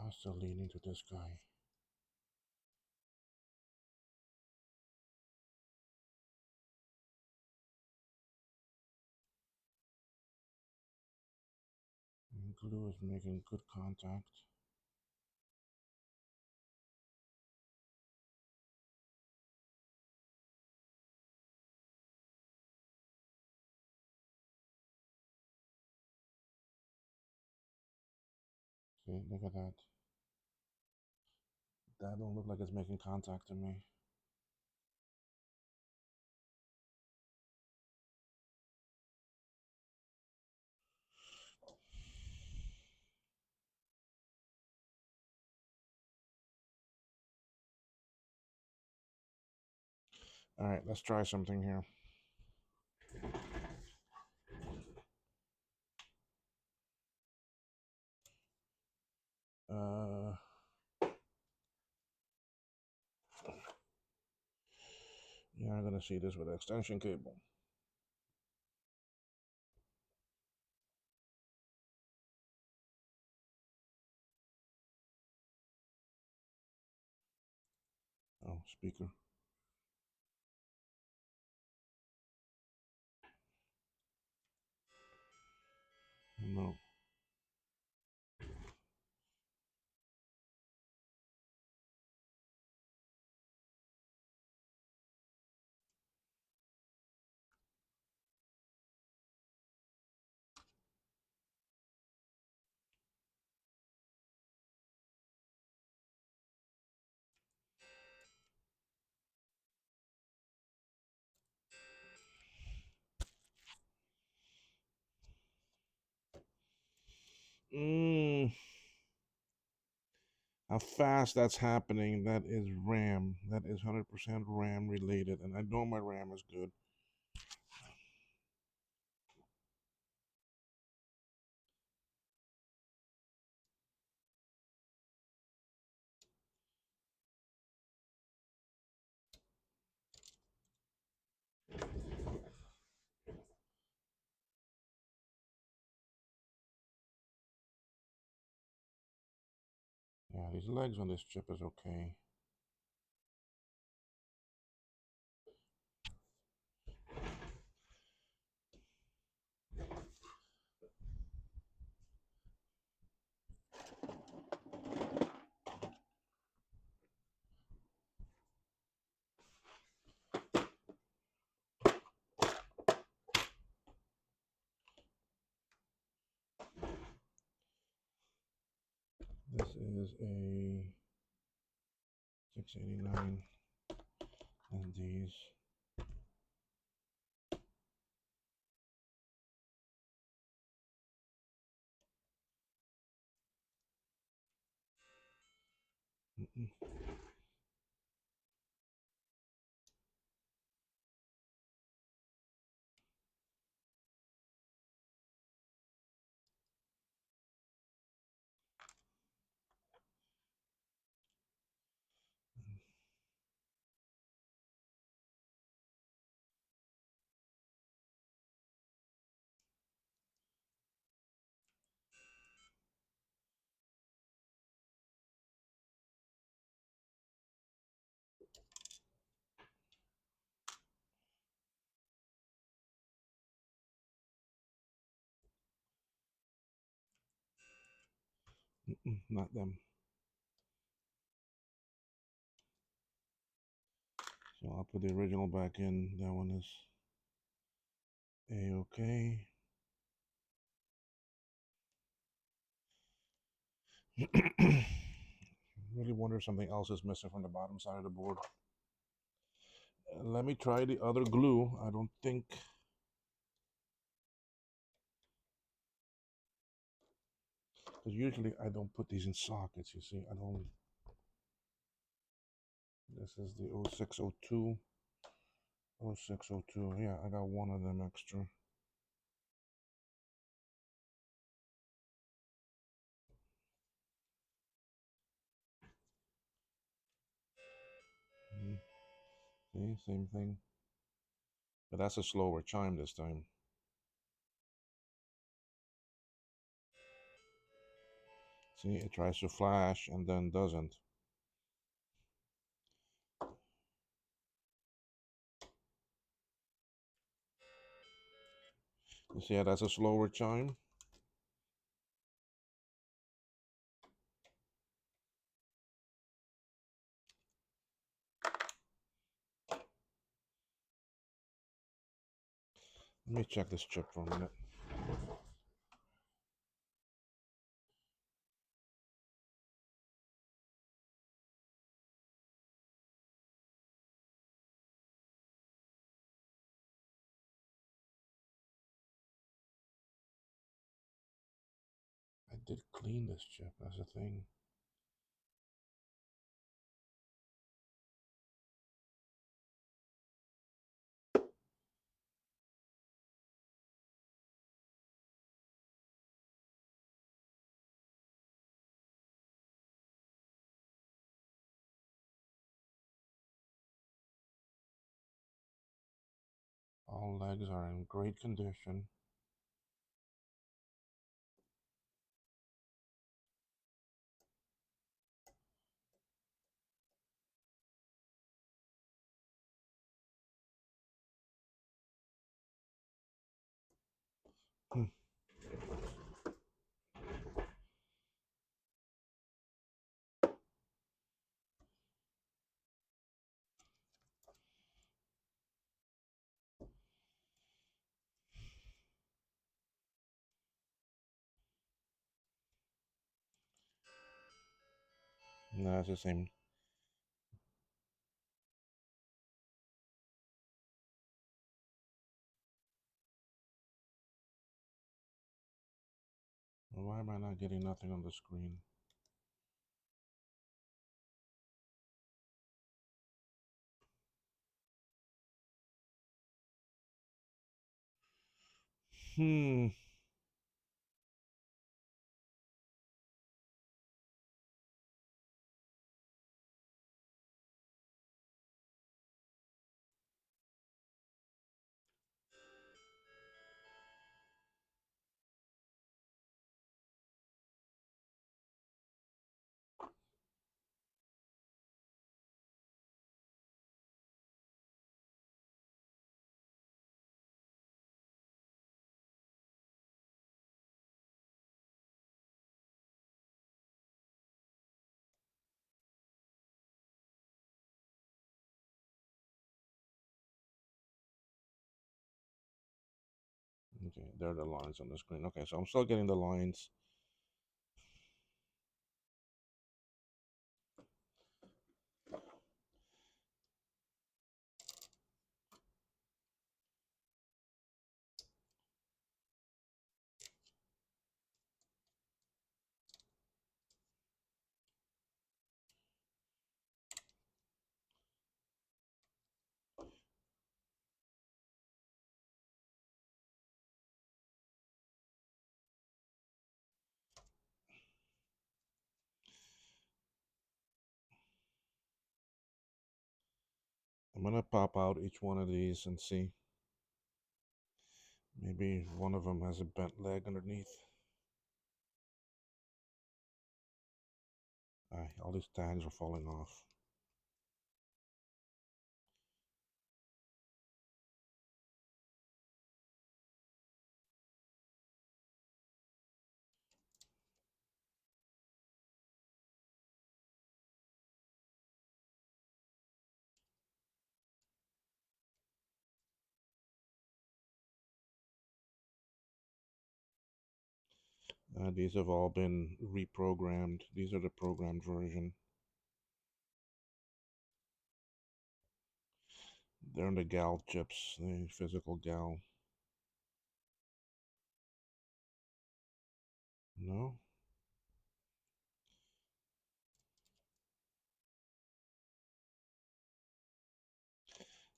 A: I'm still leaning to this guy. And glue is making good contact. See, look at that. That don't look like it's making contact to me. All right, let's try something here. Uh, yeah, I'm gonna see this with an extension cable. Oh, speaker. No. how fast that's happening, that is RAM. That is 100% RAM related, and I know my RAM is good. Yeah, these legs on this chip is okay. This is a 689, and these. Not them. So I'll put the original back in. That one is a-okay. Really wonder if something else is missing from the bottom side of the board. Let me try the other glue. I don't think. Because usually I don't put these in sockets, you see. I don't. This is the 0602. 0602. Yeah, I got one of them extra. See, same thing. But that's a slower chime this time. See, it tries to flash and then doesn't. You see how that's a slower chime? Let me check this chip for a minute. I did clean this chip, that's the thing. All legs are in great condition. Hmm. No, it's the same. Why am I not getting nothing on the screen? Hmm. Okay, there are the lines on the screen. Okay, so I'm still getting the lines. I'm gonna pop out each one of these and see. Maybe one of them has a bent leg underneath. All these tags are falling off. These have all been reprogrammed. These are the programmed version. They're in the gal chips, the physical gal. No?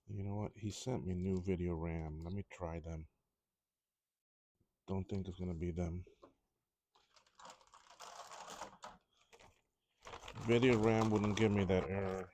A: You know what? He sent me new video RAM. Let me try them. Don't think it's gonna be them. Video RAM wouldn't give me that error.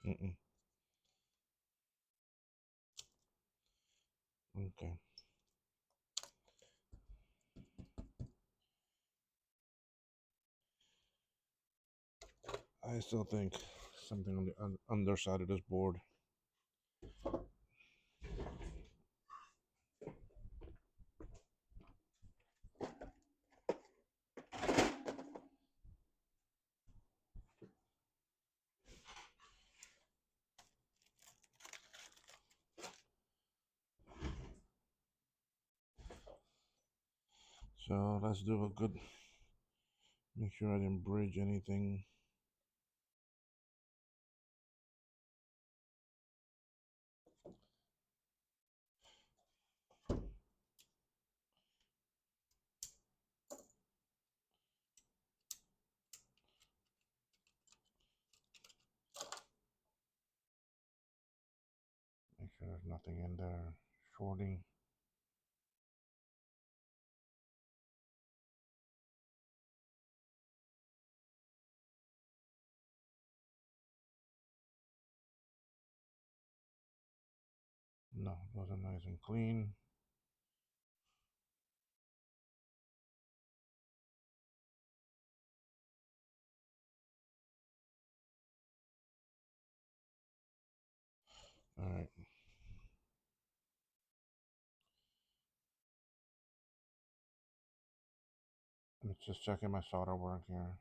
A: Mm-mm. Okay. I still think something on the underside of this board. So let's do a good, make sure I didn't bridge anything. Make sure there's nothing in there. Shorting. No, those are nice and clean. All right. I'm just checking my solder work here.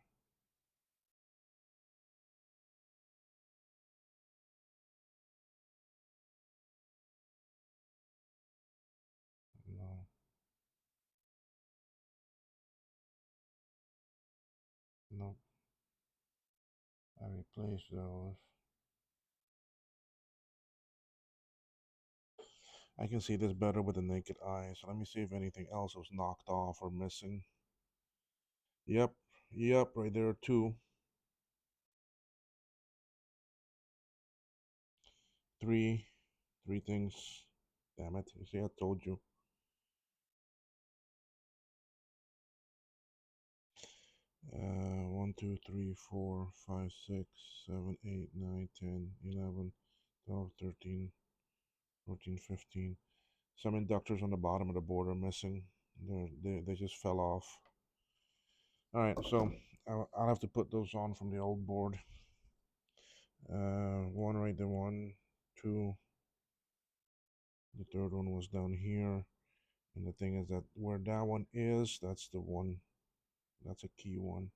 A: replace those. I can see this better with the naked eye, so let me see if anything else was knocked off or missing. Yep, yep, right there too. Three things. Damn it, you see, I told you. 1, 2, 3, 4, 5, 6, 7, 8, 9, 10, 11, 12, 13, 14, 15. Some inductors on the bottom of the board are missing. They just fell off. All right, so I'll have to put those on from the old board. One right there, one, two. The third one was down here. And the thing is that where that one is, that's the one. That's a key one.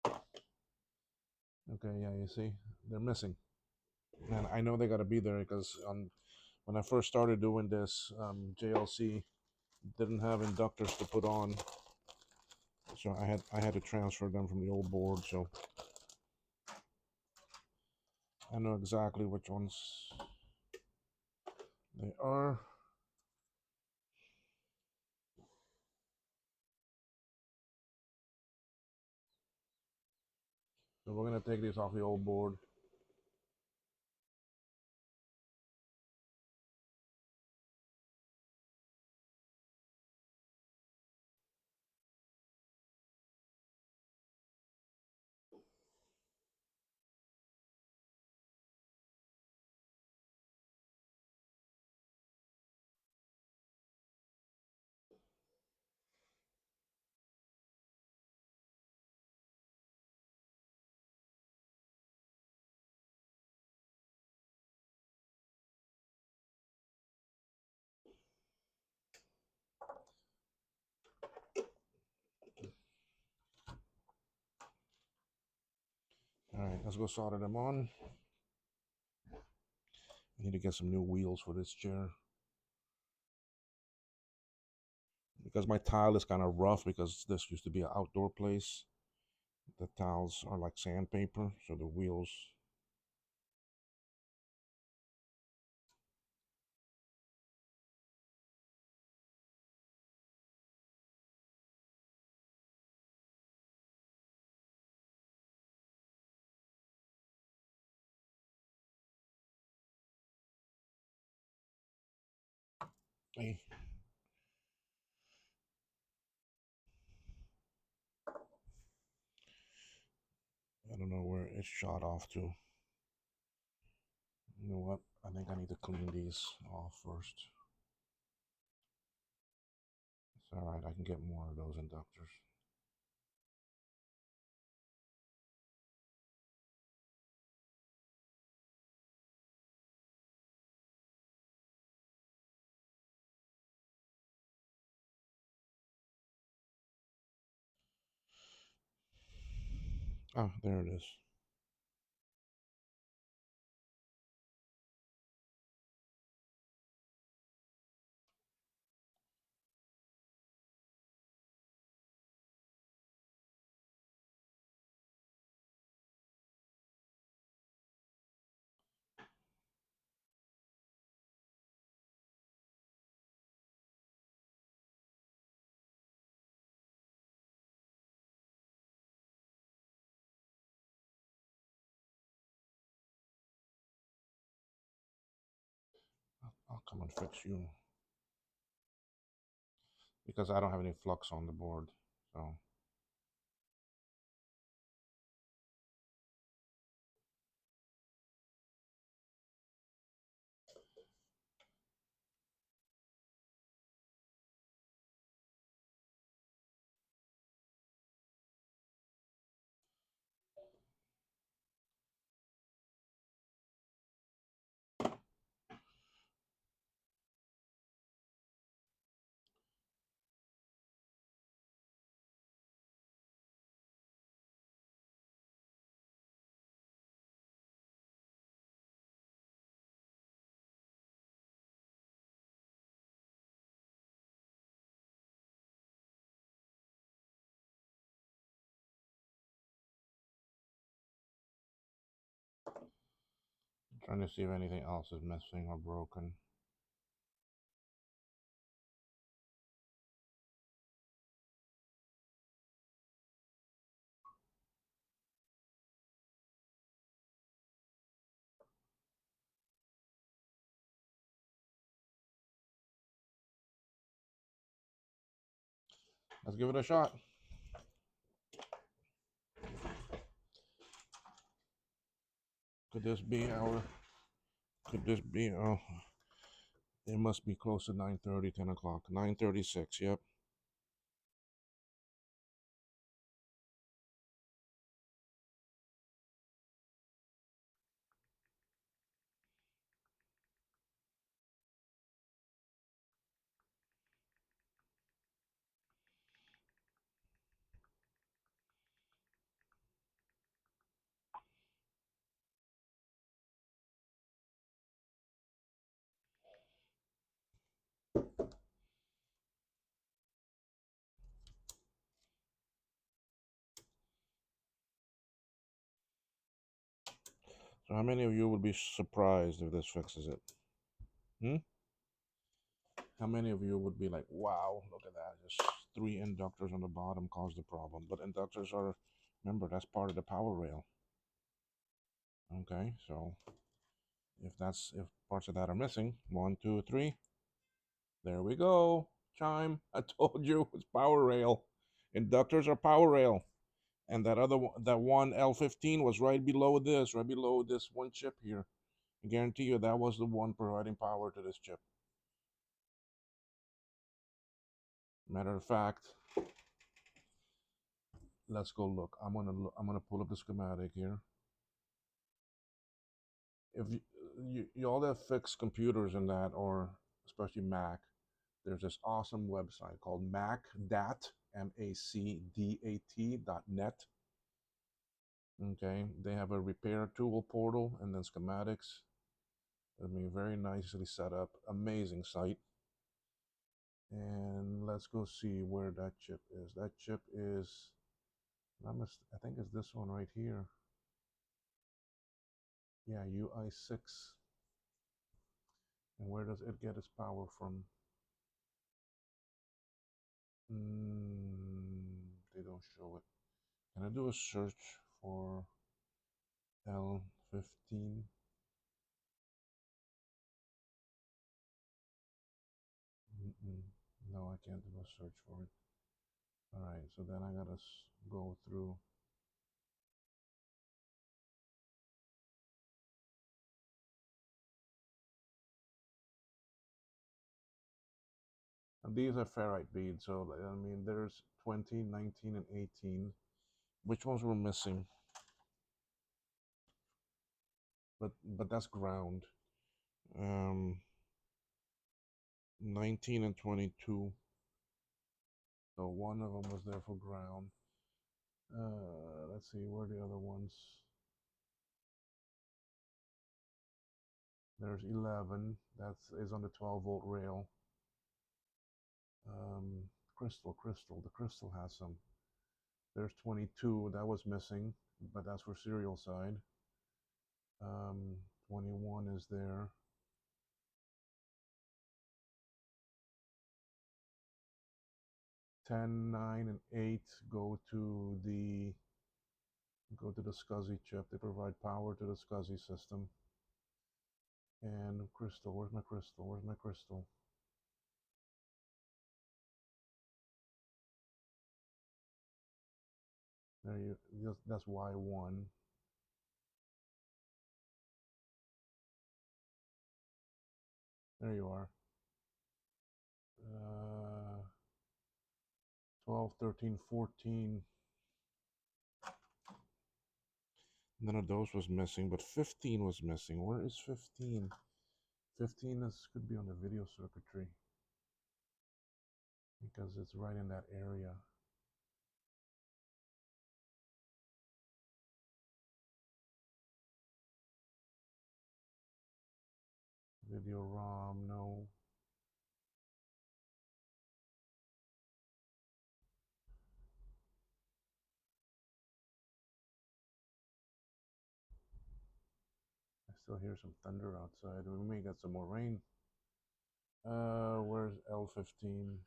A: Okay, yeah, you see, they're missing. And I know they got to be there because when I first started doing this, JLC didn't have inductors to put on, so I had to transfer them from the old board. So I know exactly which ones they are. So we're gonna take these off the old board. All right, let's go solder them on. I need to get some new wheels for this chair because my tile is kind of rough because this used to be an outdoor place. The tiles are like sandpaper, so the wheels. Hey, I don't know where it shot off to. You know what? I think I need to clean these off first. It's all right. I can get more of those inductors. Ah, there it is. I'll come and fix you because I don't have any flux on the board. So Trying to see if anything else is missing or broken. Let's give it a shot. Could this be our? Could this be? Oh, it must be close to 9:30, 10 o'clock. 9:36. Yep. So how many of you would be surprised if this fixes it? Hmm? How many of you would be like, wow, look at that. Just three inductors on the bottom caused the problem. But inductors are, remember, that's part of the power rail. Okay, so if parts of that are missing, one, two, three, there we go. Chime. I told you it's power rail. Inductors are power rail. And that other one, that one L15 was right below this one chip here. I guarantee you that was the one providing power to this chip. Matter of fact, let's go look. I'm gonna pull up the schematic here. If you all that fix computers and that, or especially Mac, there's this awesome website called macdat macdat.net. Okay, they have a repair tool portal and then schematics. I mean, very nicely set up, amazing site. And let's go see where that chip is. That chip is, I think it's this one right here. Yeah, UI6. And where does it get its power from? They don't show it. Can I do a search for L15? No, I can't do a search for it. All right, so then I gotta go through. And these are ferrite beads, so I mean, there's 20, 19, and 18. Which ones were missing? But that's ground. 19 and 22. So one of them was there for ground. Let's see, where are the other ones? There's 11. That is on the 12-volt rail. Crystal. The crystal has some. There's 22. That was missing, but that's for serial side. 21 is there. 10, 9, and 8 go to the SCSI chip. They provide power to the SCSI system. And crystal, where's my crystal? Where's my crystal? There you, that's Y1. There you are. 12, 13, 14. None of those was missing, but 15 was missing. Where is 15? 15 could be on the video circuitry because it's right in that area. Video ROM, no. I still hear some thunder outside. We may get some more rain. Where's L15?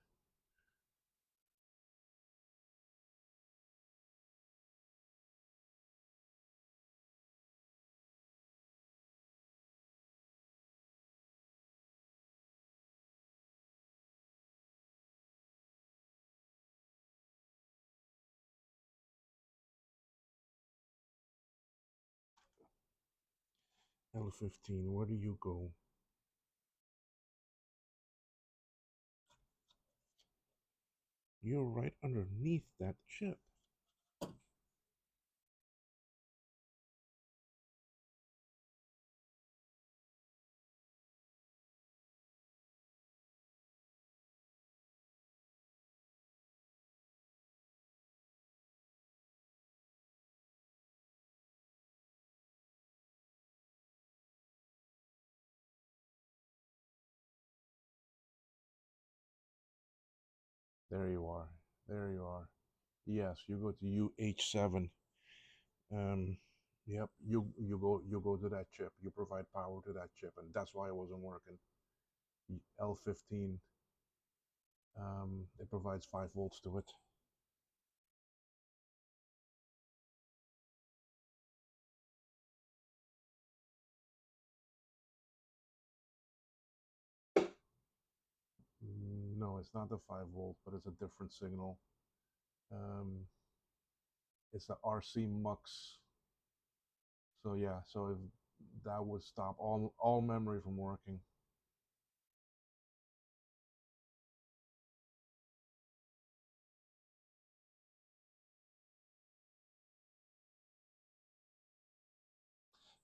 A: L15, where do you go? You're right underneath that chip. There you are. There you are. Yes, you go to UH7. Um, yep, you go to that chip. You provide power to that chip, and that's why it wasn't working. L15, it provides 5 volts to it. No, it's not the 5 volt, but it's a different signal. Um, it's the RC mux. So yeah, so if that would stop all memory from working.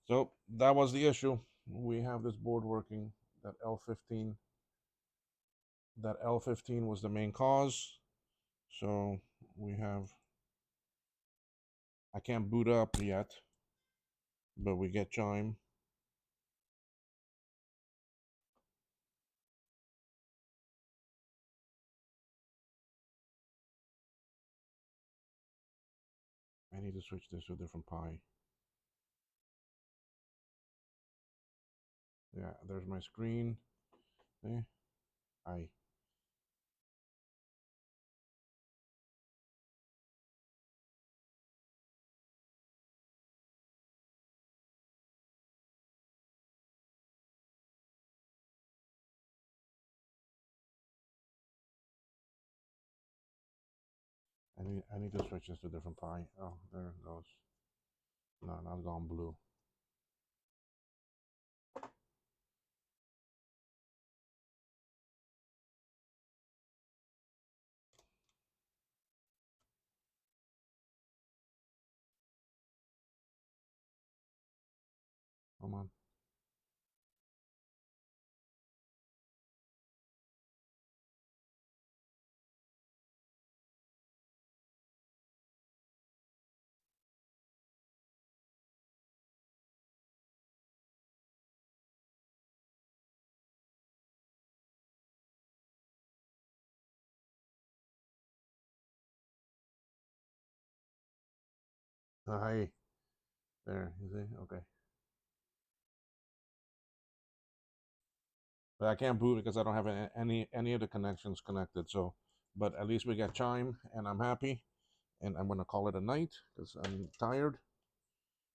A: So that was the issue. We have this board working. That L15, that L15 was the main cause. So we have. I can't boot up yet, but we get chime. I need to switch this to a different Pi. Yeah, there's my screen. I I need to switch this to a different Pi. Oh, there it goes. No, now it's gone blue. Come on. Hey, there. You see? Okay. But I can't boot because I don't have any of the connections connected. So, but at least we got chime, and I'm happy. And I'm gonna call it a night because I'm tired.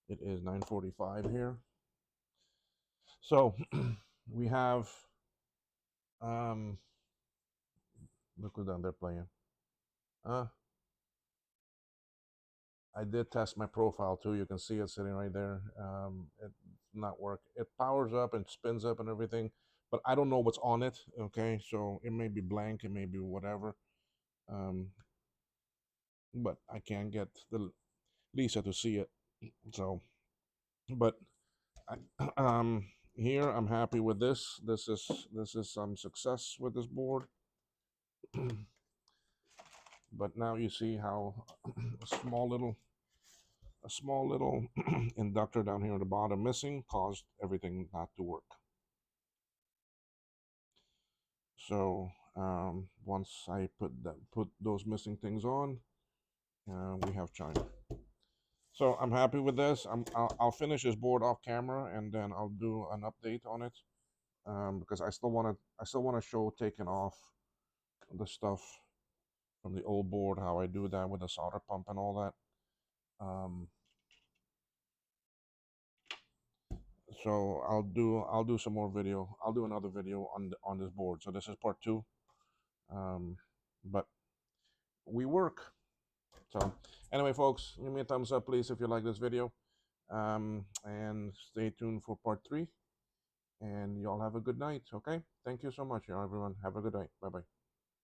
A: It is 9:45 here. So we have look who's down there playing. Uh, I did test my profile too. You can see it sitting right there. It's not work. It powers up and spins up and everything, but I don't know what's on it. Okay, so it may be blank, it may be whatever. Um, but I can't get the Lisa to see it. So, but I, here I'm happy with this. This is some success with this board. But now you see how a small little inductor down here at the bottom missing caused everything not to work. So once I put those missing things on, we have chime. So I'm happy with this. I'll finish this board off camera and then I'll do an update on it, because I still want to show taking off the stuff from the old board, how I do that with the solder pump and all that. So I'll do some more video. I'll do another video on this board. So this is part two. But we work. So anyway, folks, give me a thumbs up, please, if you like this video. And stay tuned for part three. And y'all have a good night. Okay. Thank you so much, y'all, everyone. Have a good night. Bye bye.